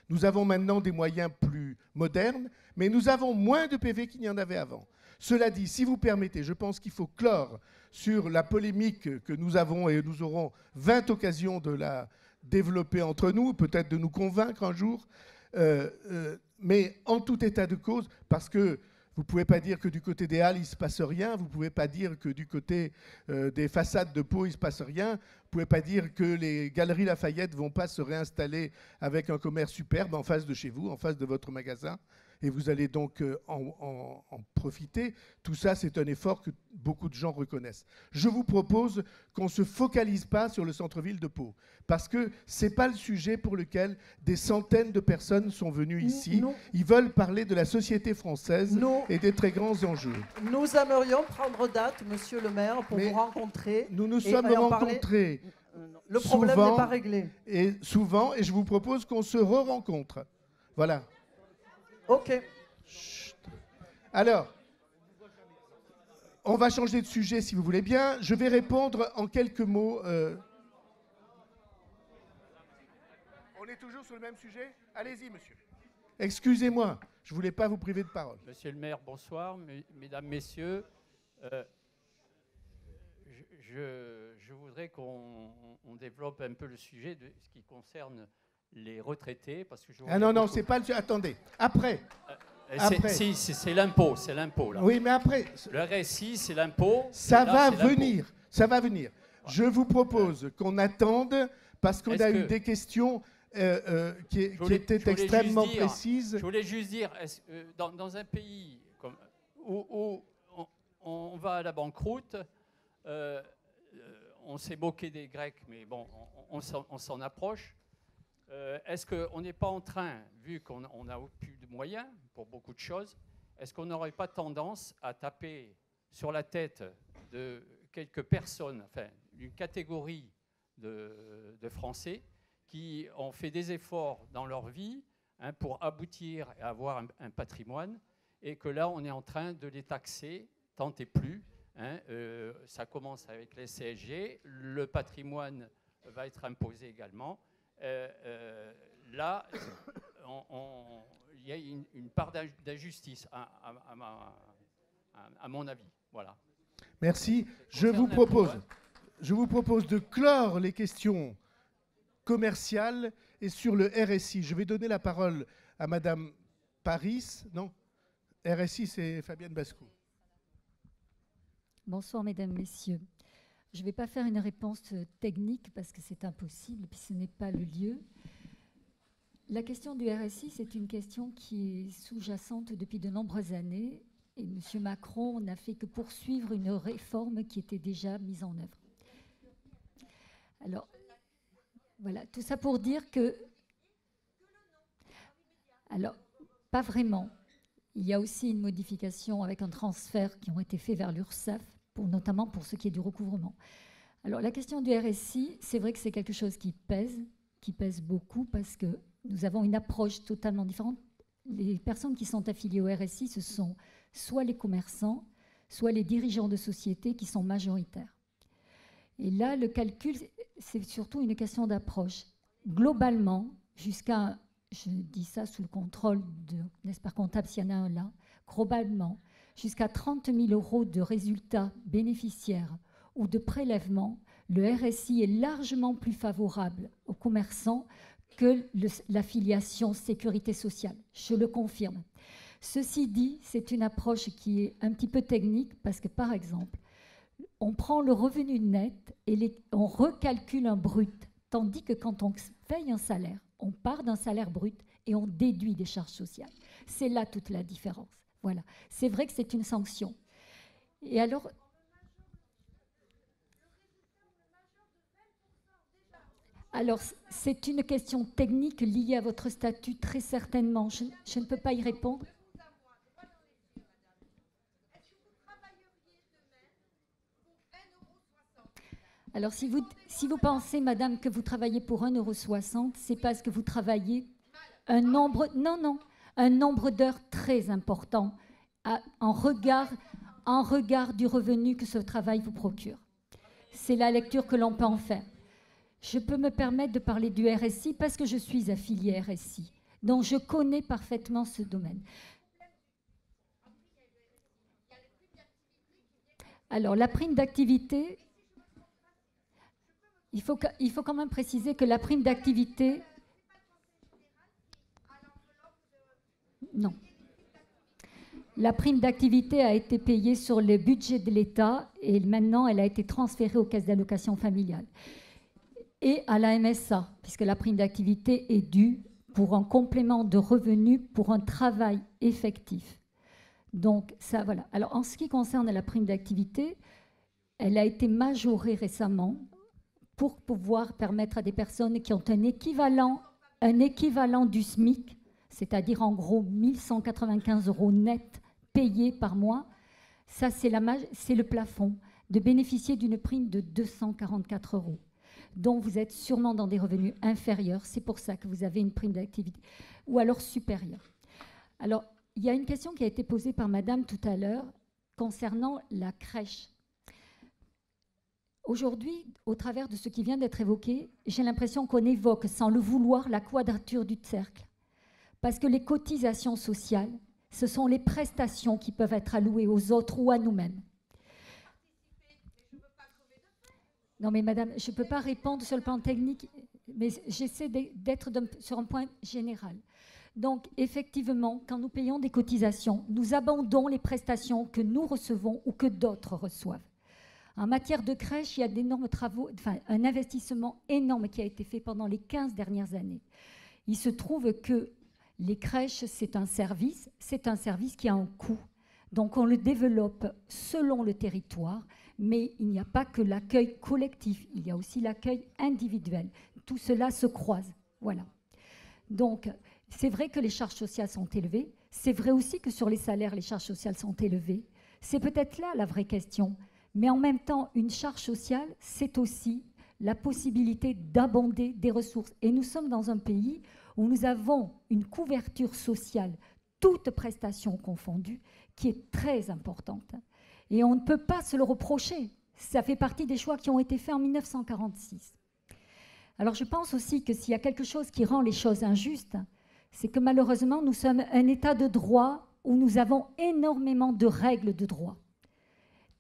Speaker 1: Nous avons maintenant des moyens plus modernes, mais nous avons moins de PV qu'il n'y en avait avant. Cela dit, si vous permettez, je pense qu'il faut clore sur la polémique que nous avons, et nous aurons 20 occasions de la développer entre nous, peut-être de nous convaincre un jour, mais en tout état de cause, parce que vous ne pouvez pas dire que du côté des Halles, il ne se passe rien. Vous ne pouvez pas dire que du côté des façades de Pau, il ne se passe rien. Vous ne pouvez pas dire que les Galeries Lafayette ne vont pas se réinstaller avec un commerce superbe en face de chez vous, en face de votre magasin. Et vous allez donc en profiter. Tout ça, c'est un effort que beaucoup de gens reconnaissent. Je vous propose qu'on ne se focalise pas sur le centre-ville de Pau, parce que ce n'est pas le sujet pour lequel des centaines de personnes sont venues ici. Ils veulent parler de la société française et des très grands enjeux.
Speaker 8: Nous aimerions prendre date, monsieur le maire, pour vous rencontrer.
Speaker 1: Nous nous sommes rencontrés.
Speaker 8: Le problème n'est pas réglé.
Speaker 1: Et souvent, et je vous propose qu'on se re-rencontre. Voilà.
Speaker 8: Ok.
Speaker 1: Chut. Alors, On va changer de sujet si vous voulez bien. Je vais répondre en quelques mots. On est toujours sur le même sujet? Allez-y, monsieur. Excusez-moi, je ne voulais pas vous priver de parole.
Speaker 9: Monsieur le maire, bonsoir. Mesdames, messieurs, je voudrais qu'on développe un peu le sujet de ce qui concerne les retraités. Parce que
Speaker 1: non, c'est pas le sujet. Attendez, après.
Speaker 9: Si, c'est l'impôt, là.
Speaker 1: Oui, mais après.
Speaker 9: Le RSI, c'est l'impôt.
Speaker 1: Ça va venir. Je vous propose qu'on attende parce qu'on a eu des questions qui étaient extrêmement précises.
Speaker 9: Je voulais juste dire, dans un pays où on va à la banqueroute, on s'est moqué des Grecs, mais bon, on s'en approche. Est-ce qu'on n'est pas en train, vu qu'on n'a plus de moyens pour beaucoup de choses, est-ce qu'on n'aurait pas tendance à taper sur la tête de quelques personnes, enfin, une catégorie de Français qui ont fait des efforts dans leur vie pour aboutir et avoir un patrimoine, et que là, on est en train de les taxer, tant et plus. Ça commence avec les CSG, le patrimoine va être imposé également. Là, il y a une part d'injustice, à mon avis. Voilà.
Speaker 1: Merci. Je vous propose de clore les questions commerciales et sur le RSI. Je vais donner la parole à Madame Paris. Non, RSI, c'est Fabienne Bascou.
Speaker 10: Bonsoir, mesdames, messieurs. Je ne vais pas faire une réponse technique parce que c'est impossible, puis ce n'est pas le lieu. La question du RSI, c'est une question qui est sous-jacente depuis de nombreuses années. Et M. Macron n'a fait que poursuivre une réforme qui était déjà mise en œuvre. Alors, voilà, tout ça pour dire que... Alors, pas vraiment. Il y a aussi une modification avec un transfert qui ont été faits vers l'URSSAF, notamment pour ce qui est du recouvrement. Alors, la question du RSI, c'est vrai que c'est quelque chose qui pèse beaucoup parce que nous avons une approche totalement différente. Les personnes qui sont affiliées au RSI, ce sont soit les commerçants, soit les dirigeants de sociétés qui sont majoritaires. Et là, le calcul, c'est surtout une question d'approche. Globalement, jusqu'à, je dis ça sous le contrôle de l'expert comptable, s'il y en a un là, globalement, jusqu'à 30 000 € de résultats bénéficiaires ou de prélèvements, le RSI est largement plus favorable aux commerçants que l'affiliation sécurité sociale. Je le confirme. Ceci dit, c'est une approche qui est un petit peu technique parce que, par exemple, on prend le revenu net et on recalcule un brut, tandis que quand on paye un salaire, on part d'un salaire brut et on déduit des charges sociales. C'est là toute la différence. Voilà. C'est vrai que c'est une sanction. Et alors... Alors, c'est une question technique liée à votre statut, très certainement. Je ne peux pas y répondre. Alors, si vous pensez, madame, que vous travaillez pour 1,60 €, c'est parce que vous travaillez un nombre d'heures très important en regard du revenu que ce travail vous procure. C'est la lecture que l'on peut en faire. Je peux me permettre de parler du RSI parce que je suis affiliée RSI, donc je connais parfaitement ce domaine. Alors, la prime d'activité, il faut quand même préciser que la prime d'activité... Non. La prime d'activité a été payée sur le budget de l'État et maintenant, elle a été transférée aux caisses d'allocation familiale et à la MSA, puisque la prime d'activité est due pour un complément de revenus pour un travail effectif. Donc, ça, voilà. Alors, en ce qui concerne la prime d'activité, elle a été majorée récemment pour pouvoir permettre à des personnes qui ont un équivalent du SMIC, c'est-à-dire en gros 1 195 € net payés par mois, ça c'est le plafond, de bénéficier d'une prime de 244 €. dont vous êtes sûrement dans des revenus inférieurs. C'est pour ça que vous avez une prime d'activité, ou alors supérieure. Alors, il y a une question qui a été posée par madame tout à l'heure. concernant la crèche. Aujourd'hui, au travers de ce qui vient d'être évoqué, j'ai l'impression qu'on évoque, sans le vouloir, la quadrature du cercle. Parce que les cotisations sociales, ce sont les prestations qui peuvent être allouées aux autres ou à nous-mêmes. Non mais madame, je ne peux pas répondre sur le plan technique, mais j'essaie d'être sur un point général. Donc effectivement, quand nous payons des cotisations, nous abondons les prestations que nous recevons ou que d'autres reçoivent. En matière de crèche, il y a d'énormes travaux, enfin un investissement énorme qui a été fait pendant les 15 dernières années. Il se trouve que les crèches, c'est un service qui a un coût. Donc on le développe selon le territoire, mais il n'y a pas que l'accueil collectif, il y a aussi l'accueil individuel. Tout cela se croise. Voilà. Donc c'est vrai que les charges sociales sont élevées, c'est vrai aussi que sur les salaires, les charges sociales sont élevées. C'est peut-être là la vraie question. Mais en même temps, une charge sociale, c'est aussi la possibilité d'abonder des ressources. Et nous sommes dans un pays où nous avons une couverture sociale, toutes prestations confondues, qui est très importante. Et on ne peut pas se le reprocher. Ça fait partie des choix qui ont été faits en 1946. Alors je pense aussi que s'il y a quelque chose qui rend les choses injustes, c'est que malheureusement, nous sommes un état de droit où nous avons énormément de règles de droit.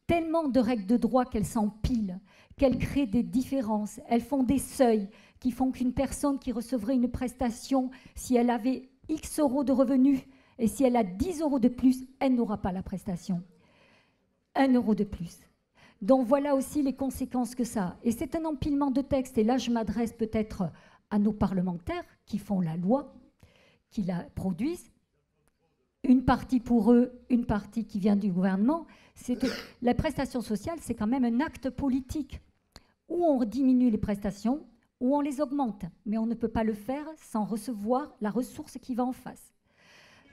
Speaker 10: Tellement de règles de droit qu'elles s'empilent, qu'elles créent des différences, elles font des seuils qui font qu'une personne qui recevrait une prestation, si elle avait X euros de revenus et si elle a 10 euros de plus, elle n'aura pas la prestation. 1 euro de plus. Donc voilà aussi les conséquences que ça a. Et c'est un empilement de textes. Et là, je m'adresse peut-être à nos parlementaires qui font la loi, qui la produisent. Une partie pour eux, une partie qui vient du gouvernement. La prestation sociale, c'est quand même un acte politique où on diminue les prestations, où on les augmente. Mais on ne peut pas le faire sans recevoir la ressource qui va en face.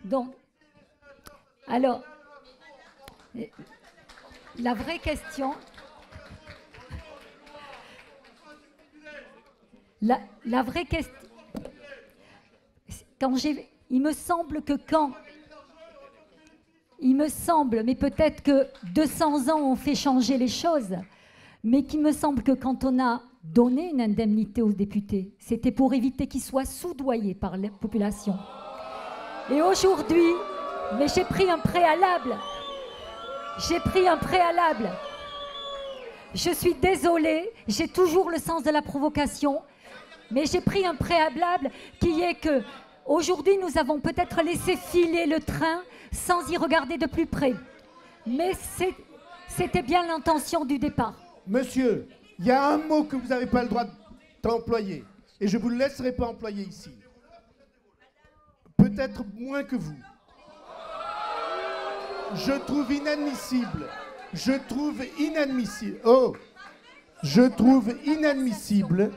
Speaker 10: Donc, alors, la vraie question... La vraie question... Il me semble que quand... Il me semble, mais peut-être que 200 ans ont fait changer les choses, mais qu'il me semble que quand on a donné une indemnité aux députés, c'était pour éviter qu'ils soient soudoyés par la population. Et aujourd'hui, mais j'ai pris un préalable. J'ai pris un préalable. Je suis désolée, j'ai toujours le sens de la provocation, mais j'ai pris un préalable qui est que aujourd'hui, nous avons peut-être laissé filer le train sans y regarder de plus près. Mais c'était bien l'intention du départ.
Speaker 1: Monsieur, il y a un mot que vous n'avez pas le droit d'employer, et je ne vous le laisserai pas employer ici. Peut-être moins que vous. Je trouve inadmissible. Je trouve inadmissible. Oh, je trouve inadmissible.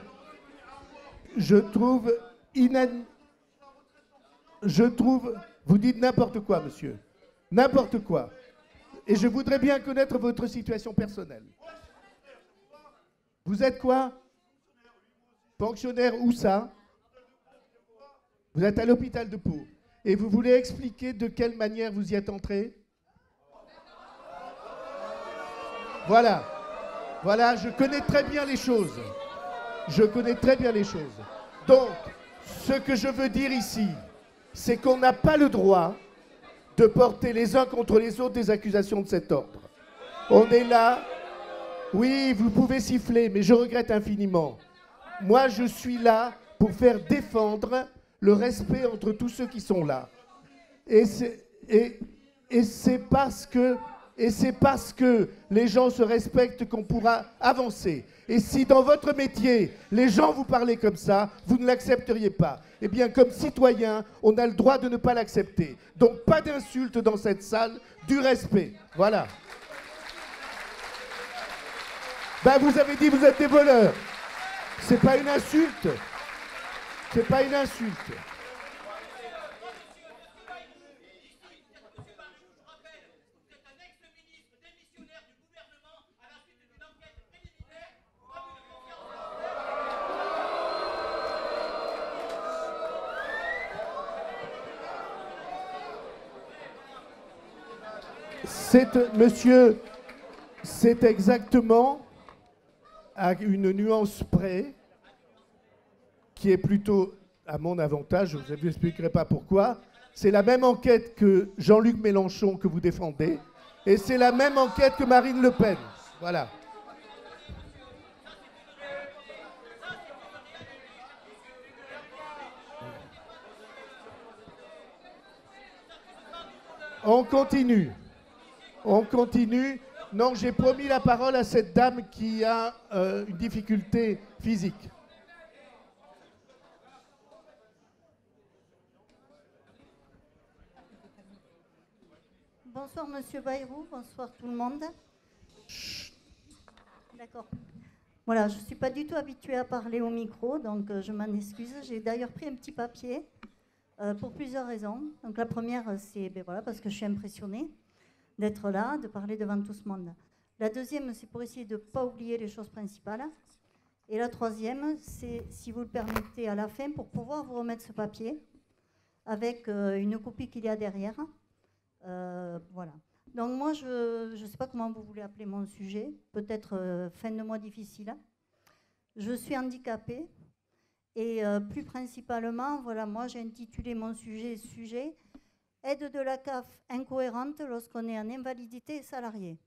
Speaker 1: Je trouve inadmissible. Je trouve... Vous dites n'importe quoi, monsieur. N'importe quoi. Et je voudrais bien connaître votre situation personnelle. Vous êtes quoi? Fonctionnaire où ça? Vous êtes à l'hôpital de Pau. Et vous voulez expliquer de quelle manière vous y êtes entré? Voilà. Voilà, je connais très bien les choses. Je connais très bien les choses. Donc, ce que je veux dire ici, c'est qu'on n'a pas le droit de porter les uns contre les autres des accusations de cet ordre. On est là. Oui, vous pouvez siffler, mais je regrette infiniment. Moi, je suis là pour faire défendre le respect entre tous ceux qui sont là. Et c'est parce que les gens se respectent qu'on pourra avancer. Et si dans votre métier, les gens vous parlaient comme ça, vous ne l'accepteriez pas. Eh bien, comme citoyen, on a le droit de ne pas l'accepter. Donc, pas d'insultes dans cette salle, du respect. Voilà. Ben, vous avez dit que vous êtes des voleurs. C'est pas une insulte. C'est pas une insulte. Monsieur, c'est exactement à une nuance près qui est plutôt à mon avantage, je ne vous expliquerai pas pourquoi. C'est la même enquête que Jean-Luc Mélenchon que vous défendez, et c'est la même enquête que Marine Le Pen. Voilà. On continue. On continue. Non, j'ai promis la parole à cette dame qui a une difficulté physique.
Speaker 11: Bonsoir Monsieur Bayrou, bonsoir tout le monde. D'accord. Voilà, je ne suis pas du tout habituée à parler au micro, donc je m'en excuse. J'ai d'ailleurs pris un petit papier pour plusieurs raisons. Donc la première, c'est voilà, parce que je suis impressionnée d'être là, de parler devant tout ce monde. La deuxième, c'est pour essayer de ne pas oublier les choses principales. Et la troisième, c'est, si vous le permettez, à la fin, pour pouvoir vous remettre ce papier avec une copie qu'il y a derrière. Voilà. Donc moi, je ne sais pas comment vous voulez appeler mon sujet, peut-être fin de mois difficile. Je suis handicapée et plus principalement, voilà, moi j'ai intitulé mon sujet aide de la CAF incohérente lorsqu'on est en invalidité salariée,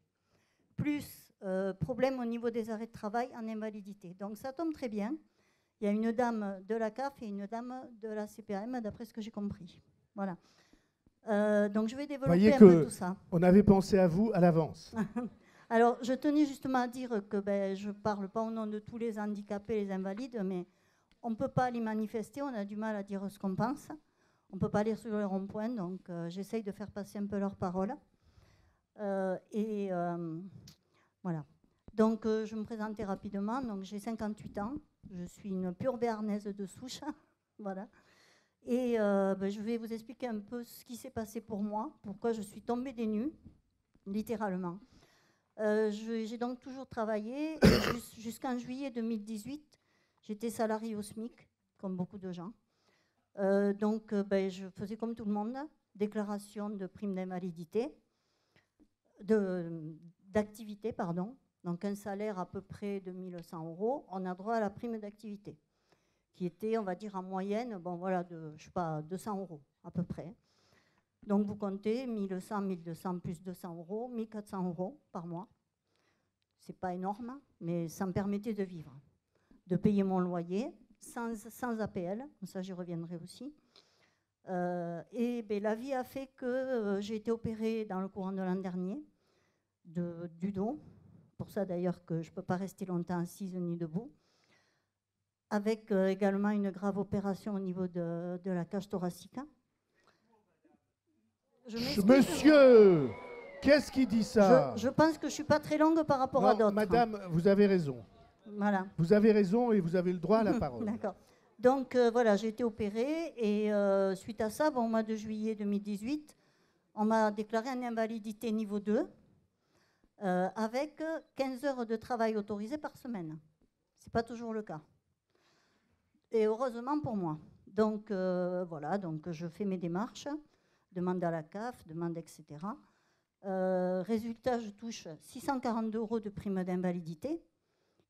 Speaker 11: plus problème au niveau des arrêts de travail en invalidité. Donc ça tombe très bien. Il y a une dame de la CAF et une dame de la CPAM, d'après ce que j'ai compris. Voilà. Donc je vais développer un peu tout ça.
Speaker 1: On avait pensé à vous à l'avance.
Speaker 11: Alors je tenais justement à dire que je ne parle pas au nom de tous les handicapés, les invalides, mais on ne peut pas aller manifester, on a du mal à dire ce qu'on pense. On ne peut pas aller sur les ronds-points, donc j'essaye de faire passer un peu leurs paroles. Voilà. Donc je me présentais rapidement, donc j'ai 58 ans, je suis une pure béarnaise de souche. Voilà. Et je vais vous expliquer un peu ce qui s'est passé pour moi, pourquoi je suis tombée des nues, littéralement. J'ai donc toujours travaillé. Jusqu'en juillet 2018, j'étais salariée au SMIC, comme beaucoup de gens. Donc je faisais comme tout le monde, déclaration de prime d'invalidité, d'activité, pardon. Donc un salaire à peu près de 1 100 €, on a droit à la prime d'activité, qui était, on va dire, en moyenne, bon voilà, je sais pas, 200 € à peu près. Donc vous comptez 1 100, 1 200 plus 200 €, 1 400 € par mois. C'est pas énorme, mais ça me permettait de vivre, de payer mon loyer sans APL, ça j'y reviendrai aussi. Et la vie a fait que j'ai été opérée dans le courant de l'an dernier du dos. Pour ça d'ailleurs que je ne peux pas rester longtemps assise ni debout. Avec également une grave opération au niveau de la cage thoracique.
Speaker 1: Monsieur, qu'est-ce qui dit ça?
Speaker 11: Je pense que je ne suis pas très longue par rapport à d'autres.
Speaker 1: Madame, vous avez raison.
Speaker 11: Voilà.
Speaker 1: Vous avez raison et vous avez le droit à la parole.
Speaker 11: D'accord. Donc voilà, j'ai été opérée et suite à ça, au mois de juillet 2018, on m'a déclaré en invalidité niveau 2 avec 15 heures de travail autorisées par semaine. Ce n'est pas toujours le cas. Et heureusement pour moi. Donc voilà, donc je fais mes démarches, demande à la CAF, demande etc. Résultat, je touche 642 € de prime d'invalidité,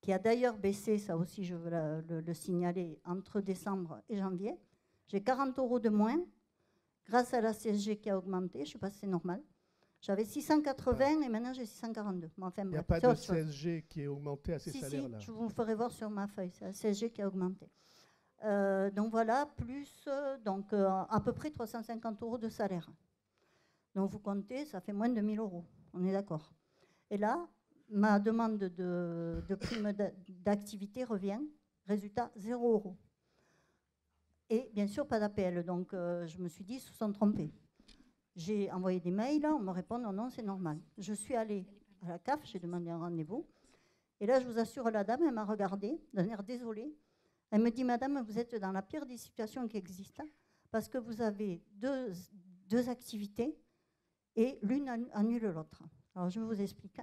Speaker 11: qui a d'ailleurs baissé, ça aussi je veux le signaler, entre décembre et janvier. J'ai 40 € de moins, grâce à la CSG qui a augmenté, je ne sais pas si c'est normal. J'avais 680 et maintenant j'ai 642. Bon, enfin,
Speaker 1: il n'y a pas de CSG qui est augmenté à ces salaires-là.
Speaker 11: Si, je vous ferai voir sur ma feuille, c'est la CSG qui a augmenté. Donc voilà, plus donc, à peu près 350 € de salaire. Donc vous comptez, ça fait moins de 1 000 €, on est d'accord. Et là, ma demande de prime d'activité revient, résultat 0 €. Et bien sûr, pas d'APL, donc je me suis dit, ils se sont trompés. J'ai envoyé des mails, on me répond non, c'est normal. Je suis allée à la CAF, j'ai demandé un rendez-vous. Et là, je vous assure, la dame, elle m'a regardée d'un air désolé. Elle me dit, madame, vous êtes dans la pire des situations qui existent parce que vous avez deux activités et l'une annule l'autre. Alors, je vous explique.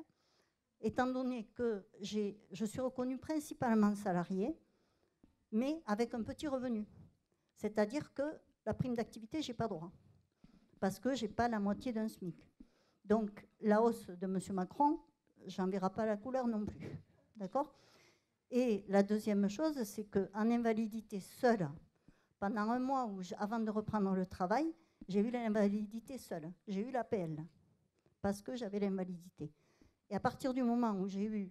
Speaker 11: Étant donné que je suis reconnue principalement salariée, mais avec un petit revenu. C'est-à-dire que la prime d'activité, je n'ai pas droit parce que je n'ai pas la moitié d'un SMIC. Donc, la hausse de M. Macron, j'en verrai pas la couleur non plus. D'accord? Et la deuxième chose, c'est qu'en invalidité seule, pendant un mois avant de reprendre le travail, j'ai eu l'invalidité seule. J'ai eu l'APL parce que j'avais l'invalidité. Et à partir du moment où j'ai eu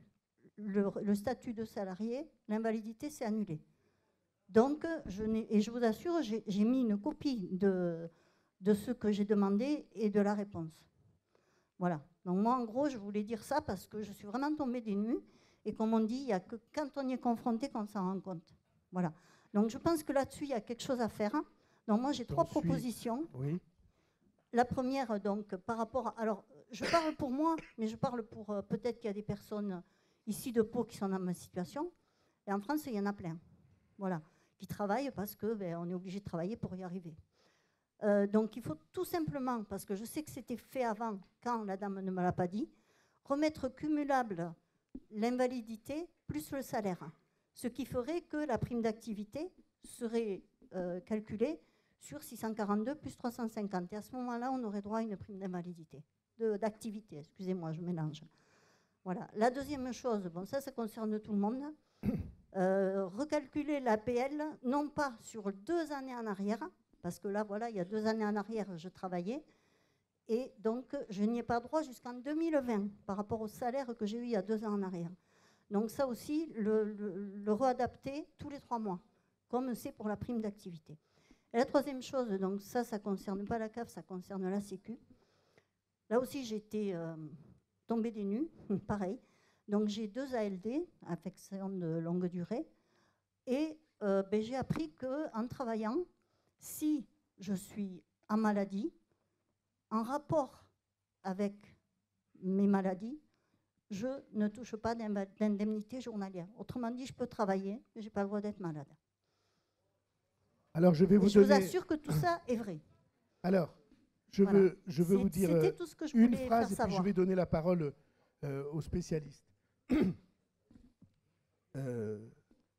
Speaker 11: le statut de salarié, l'invalidité s'est annulée. Donc, je vous assure, j'ai mis une copie de ce que j'ai demandé et de la réponse. Voilà. Donc moi, en gros, je voulais dire ça parce que je suis vraiment tombée des nues. Et comme on dit, il n'y a que quand on y est confronté qu'on s'en rend compte. Voilà. Donc je pense que là-dessus, il y a quelque chose à faire. Donc moi, j'ai 3 propositions.
Speaker 1: Oui.
Speaker 11: La première, donc, par rapport à... Alors, je parle pour moi, mais je parle pour... peut-être qu'il y a des personnes ici de Pau qui sont dans ma situation. Et en France, il y en a plein. Voilà. Qui travaillent parce qu'on est obligé de travailler pour y arriver. Donc il faut tout simplement, parce que je sais que c'était fait avant, quand la dame ne me l'a pas dit, remettre cumulable l'invalidité plus le salaire. Ce qui ferait que la prime d'activité serait calculée sur 642 plus 350. Et à ce moment-là, on aurait droit à une prime d'invalidité, d'activité, excusez-moi, je mélange. Voilà. La deuxième chose, bon, ça concerne tout le monde, recalculer l'APL, non pas sur 2 années en arrière, parce que là, voilà, il y a 2 années en arrière, je travaillais, et donc je n'y ai pas droit jusqu'en 2020 par rapport au salaire que j'ai eu il y a 2 ans en arrière. Donc ça aussi, le réadapter tous les 3 mois, comme c'est pour la prime d'activité. Et la troisième chose, donc ça ne concerne pas la CAF, ça concerne la Sécu. Là aussi, j'étais tombée des nues, pareil. Donc j'ai 2 ALD, affection de longue durée, et j'ai appris qu'en travaillant, si je suis en maladie, en rapport avec mes maladies, je ne touche pas d'indemnité journalière. Autrement dit, je peux travailler, mais je n'ai pas le droit d'être malade.
Speaker 1: Alors, je vais vous
Speaker 11: donner...
Speaker 1: Je
Speaker 11: vous assure que tout ça est vrai.
Speaker 1: Alors, je veux vous dire une phrase et puis je vais donner la parole aux spécialistes.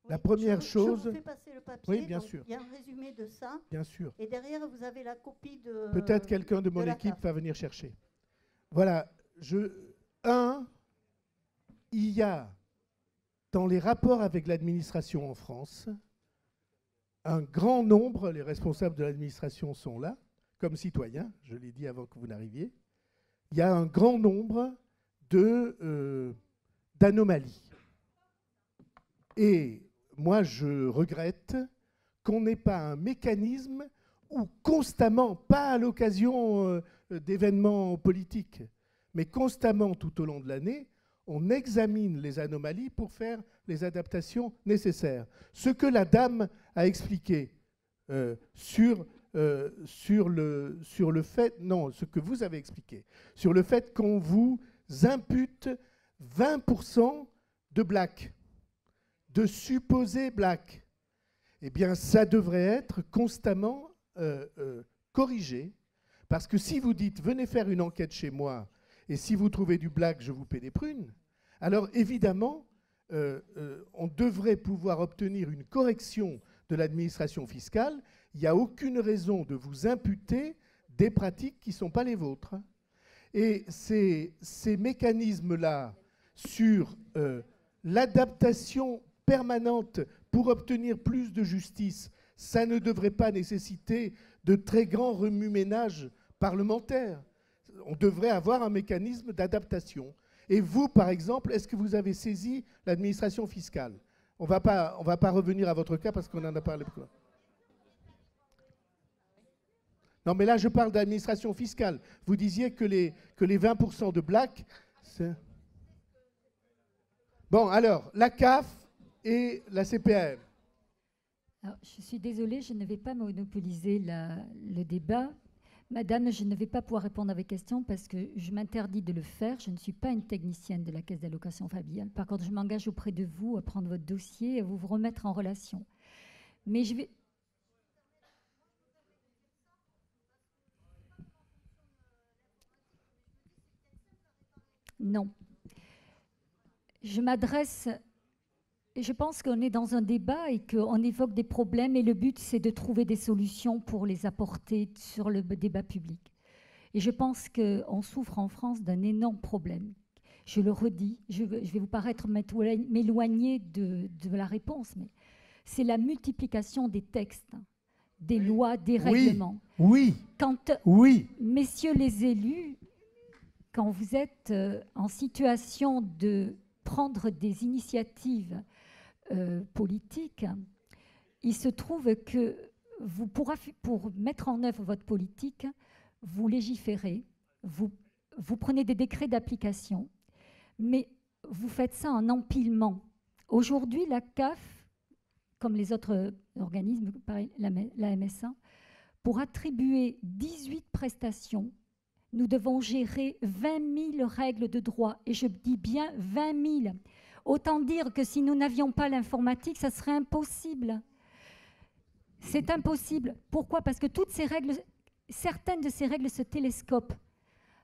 Speaker 1: La première chose...
Speaker 11: Je vous fais passer le papier.
Speaker 1: Oui, bien sûr.
Speaker 11: Il y a un résumé de ça.
Speaker 1: Bien sûr.
Speaker 11: Et derrière, vous avez la copie de...
Speaker 1: Peut-être quelqu'un de mon équipe va venir chercher. Voilà. Il y a, dans les rapports avec l'administration en France, un grand nombre, les responsables de l'administration sont là, comme citoyens, je l'ai dit avant que vous n'arriviez, il y a un grand nombre d'anomalies. Et moi, je regrette qu'on n'ait pas un mécanisme où constamment, pas à l'occasion d'événements politiques, mais constamment tout au long de l'année, on examine les anomalies pour faire les adaptations nécessaires. Ce que la dame a expliqué sur le fait, non, ce que vous avez expliqué, sur le fait qu'on vous impute 20% de black, de supposés black, eh bien, ça devrait être constamment corrigé, parce que si vous dites « venez faire une enquête chez moi », et si vous trouvez du black, je vous paie des prunes, alors évidemment, on devrait pouvoir obtenir une correction de l'administration fiscale. Il n'y a aucune raison de vous imputer des pratiques qui ne sont pas les vôtres. Et ces mécanismes-là sur l'adaptation permanente pour obtenir plus de justice, ça ne devrait pas nécessiter de très grands remue-ménages parlementaires. On devrait avoir un mécanisme d'adaptation. Et vous, par exemple, est-ce que vous avez saisi l'administration fiscale? On ne va pas revenir à votre cas parce qu'on en a parlé. Non, mais là, je parle d'administration fiscale. Vous disiez que les 20% de black... Bon, alors, la CAF et la CPAM.
Speaker 10: Alors, je suis désolée, je ne vais pas monopoliser le débat. Madame, je ne vais pas pouvoir répondre à vos questions parce que je m'interdis de le faire. Je ne suis pas une technicienne de la Caisse d'allocation familiale. Par contre, je m'engage auprès de vous à prendre votre dossier et à vous remettre en relation. Mais je vais... Non. Je m'adresse... Je pense qu'on est dans un débat et qu'on évoque des problèmes et le but, c'est de trouver des solutions pour les apporter sur le débat public. Et je pense qu'on souffre en France d'un énorme problème. Je le redis, je vais vous paraître m'éloigner de la réponse, mais c'est la multiplication des textes, des lois, des règlements.
Speaker 1: Oui. Oui.
Speaker 10: Messieurs les élus, quand vous êtes en situation de prendre des initiatives politiques, il se trouve que vous pour mettre en œuvre votre politique, vous légiférez, vous prenez des décrets d'application, mais vous faites ça en empilement. Aujourd'hui, la CAF, comme les autres organismes, pareil, la MSA, pour attribuer 18 prestations, nous devons gérer 20 000 règles de droit. Et je dis bien 20 000. Autant dire que si nous n'avions pas l'informatique, ça serait impossible. C'est impossible. Pourquoi? Parce que toutes ces règles, certaines de ces règles se télescopent.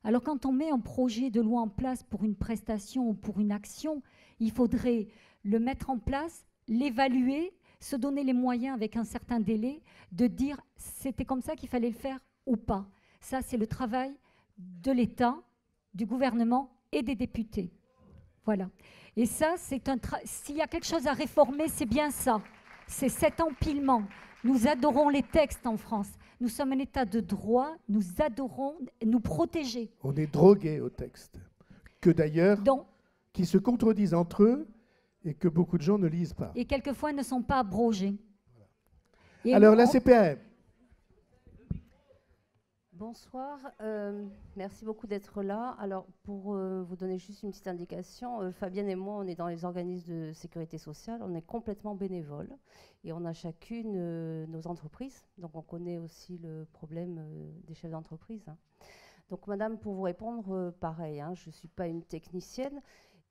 Speaker 10: Alors quand on met un projet de loi en place pour une prestation ou pour une action, il faudrait le mettre en place, l'évaluer, se donner les moyens avec un certain délai de dire c'était comme ça qu'il fallait le faire ou pas. Ça, c'est le travail de l'État, du gouvernement et des députés. Voilà. Et ça, s'il y a quelque chose à réformer, c'est bien ça. C'est cet empilement. Nous adorons les textes en France. Nous sommes un État de droit, nous adorons nous protéger.
Speaker 1: On est drogués aux textes, que d'ailleurs, qui se contredisent entre eux et que beaucoup de gens ne lisent pas.
Speaker 10: Et quelquefois ne sont pas abrogés. Et
Speaker 1: alors la CPAM.
Speaker 12: Bonsoir, merci beaucoup d'être là. Alors pour vous donner juste une petite indication, Fabienne et moi on est dans les organismes de sécurité sociale, on est complètement bénévoles et on a chacune nos entreprises, donc on connaît aussi le problème des chefs d'entreprise. Hein. Donc madame, pour vous répondre, pareil, hein, je ne suis pas une technicienne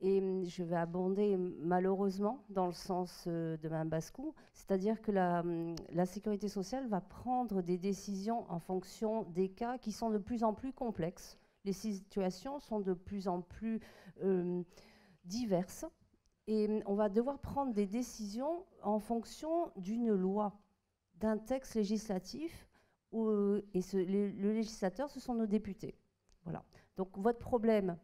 Speaker 12: et je vais abonder malheureusement dans le sens de Mme Bascou, c'est-à-dire que la sécurité sociale va prendre des décisions en fonction des cas qui sont de plus en plus complexes. Les situations sont de plus en plus diverses et on va devoir prendre des décisions en fonction d'une loi, d'un texte législatif et le législateur, ce sont nos députés. Voilà. Donc votre problème,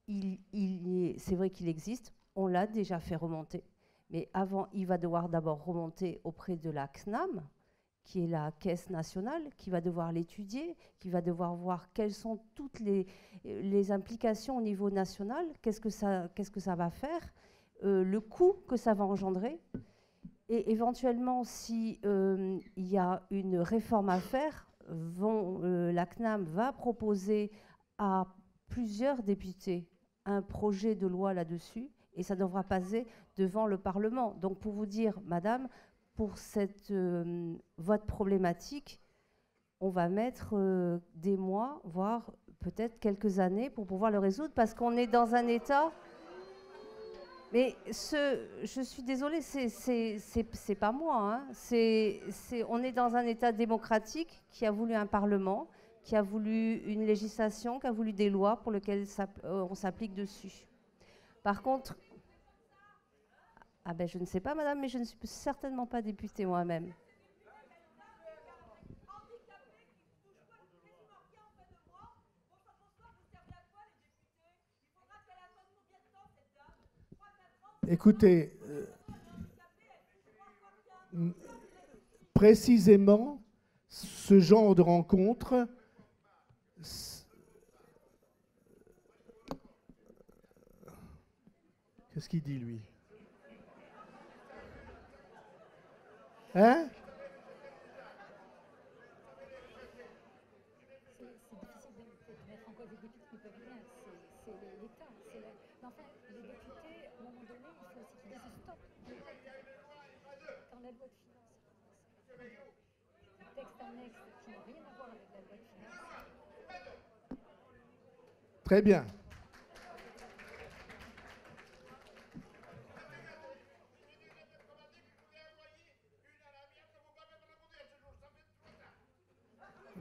Speaker 12: c'est vrai qu'il existe, on l'a déjà fait remonter. Mais avant, il va devoir d'abord remonter auprès de la CNAM, qui est la Caisse nationale, qui va devoir l'étudier, qui va devoir voir quelles sont toutes les implications au niveau national, qu'est-ce que ça va faire, le coût que ça va engendrer. Et éventuellement, s'il y a une réforme à faire, la CNAM va proposer à plusieurs députés un projet de loi là-dessus et ça devra passer devant le Parlement. Donc pour vous dire, madame, pour votre problématique, on va mettre des mois, voire peut-être quelques années pour pouvoir le résoudre parce qu'on est dans un état... Mais je suis désolée, c'est pas moi. Hein. On est dans un état démocratique qui a voulu un Parlement, qui a voulu une législation, qui a voulu des lois pour lesquelles on s'applique dessus. Par contre, je ne sais pas, madame, mais je ne suis certainement pas députée moi-même.
Speaker 1: Écoutez, précisément, ce genre de rencontre, qu'est-ce qu'il dit, lui? Hein? Très bien.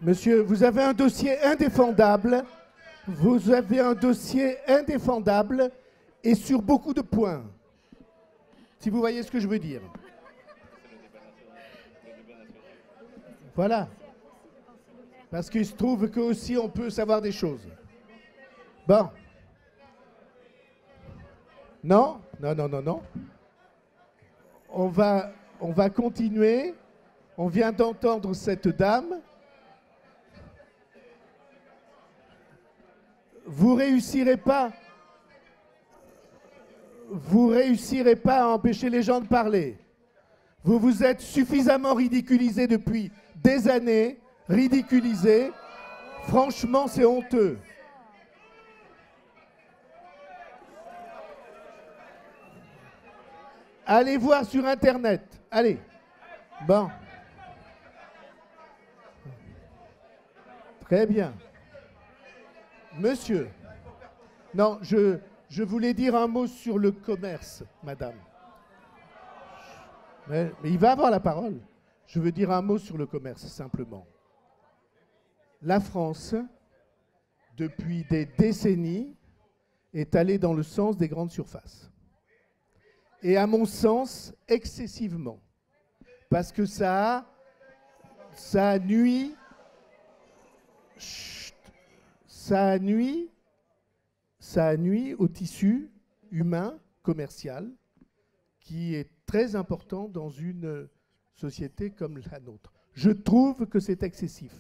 Speaker 1: Monsieur, vous avez un dossier indéfendable. Vous avez un dossier indéfendable et sur beaucoup de points. Si vous voyez ce que je veux dire. Voilà. Parce qu'il se trouve qu'aussi on peut savoir des choses. Bon. Non, non, non, non, non. On va continuer. On vient d'entendre cette dame. Vous réussirez pas à empêcher les gens de parler. Vous vous êtes suffisamment ridiculisés depuis des années. Ridiculisés. Franchement, c'est honteux. Allez voir sur Internet. Allez. Bon. Très bien. Monsieur. Non, je voulais dire un mot sur le commerce, madame. Mais il va avoir la parole. Je veux dire un mot sur le commerce, simplement. La France, depuis des décennies, est allée dans le sens des grandes surfaces. Et à mon sens, excessivement. Parce que ça nuit au tissu humain, commercial, qui est très important dans une société comme la nôtre. Je trouve que c'est excessif.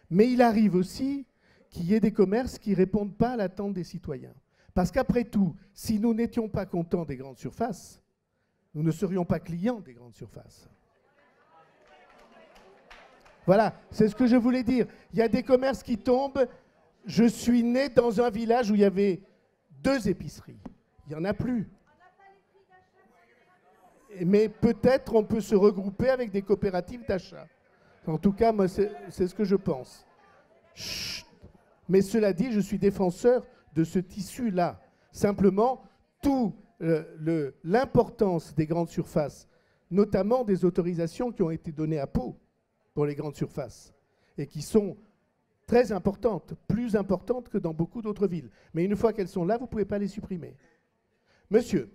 Speaker 1: Mais il arrive aussi qu'il y ait des commerces qui ne répondent pas à l'attente des citoyens. Parce qu'après tout, si nous n'étions pas contents des grandes surfaces, nous ne serions pas clients des grandes surfaces. Voilà, c'est ce que je voulais dire. Il y a des commerces qui tombent. Je suis né dans un village où il y avait 2 épiceries. Il n'y en a plus. Mais peut-être on peut se regrouper avec des coopératives d'achat. En tout cas, moi, c'est ce que je pense. Chut. Mais cela dit, je suis défenseur de ce tissu-là. Simplement, l'importance des grandes surfaces, notamment des autorisations qui ont été données à Pau pour les grandes surfaces, et qui sont très importantes, plus importantes que dans beaucoup d'autres villes. Mais une fois qu'elles sont là, vous ne pouvez pas les supprimer. Monsieur,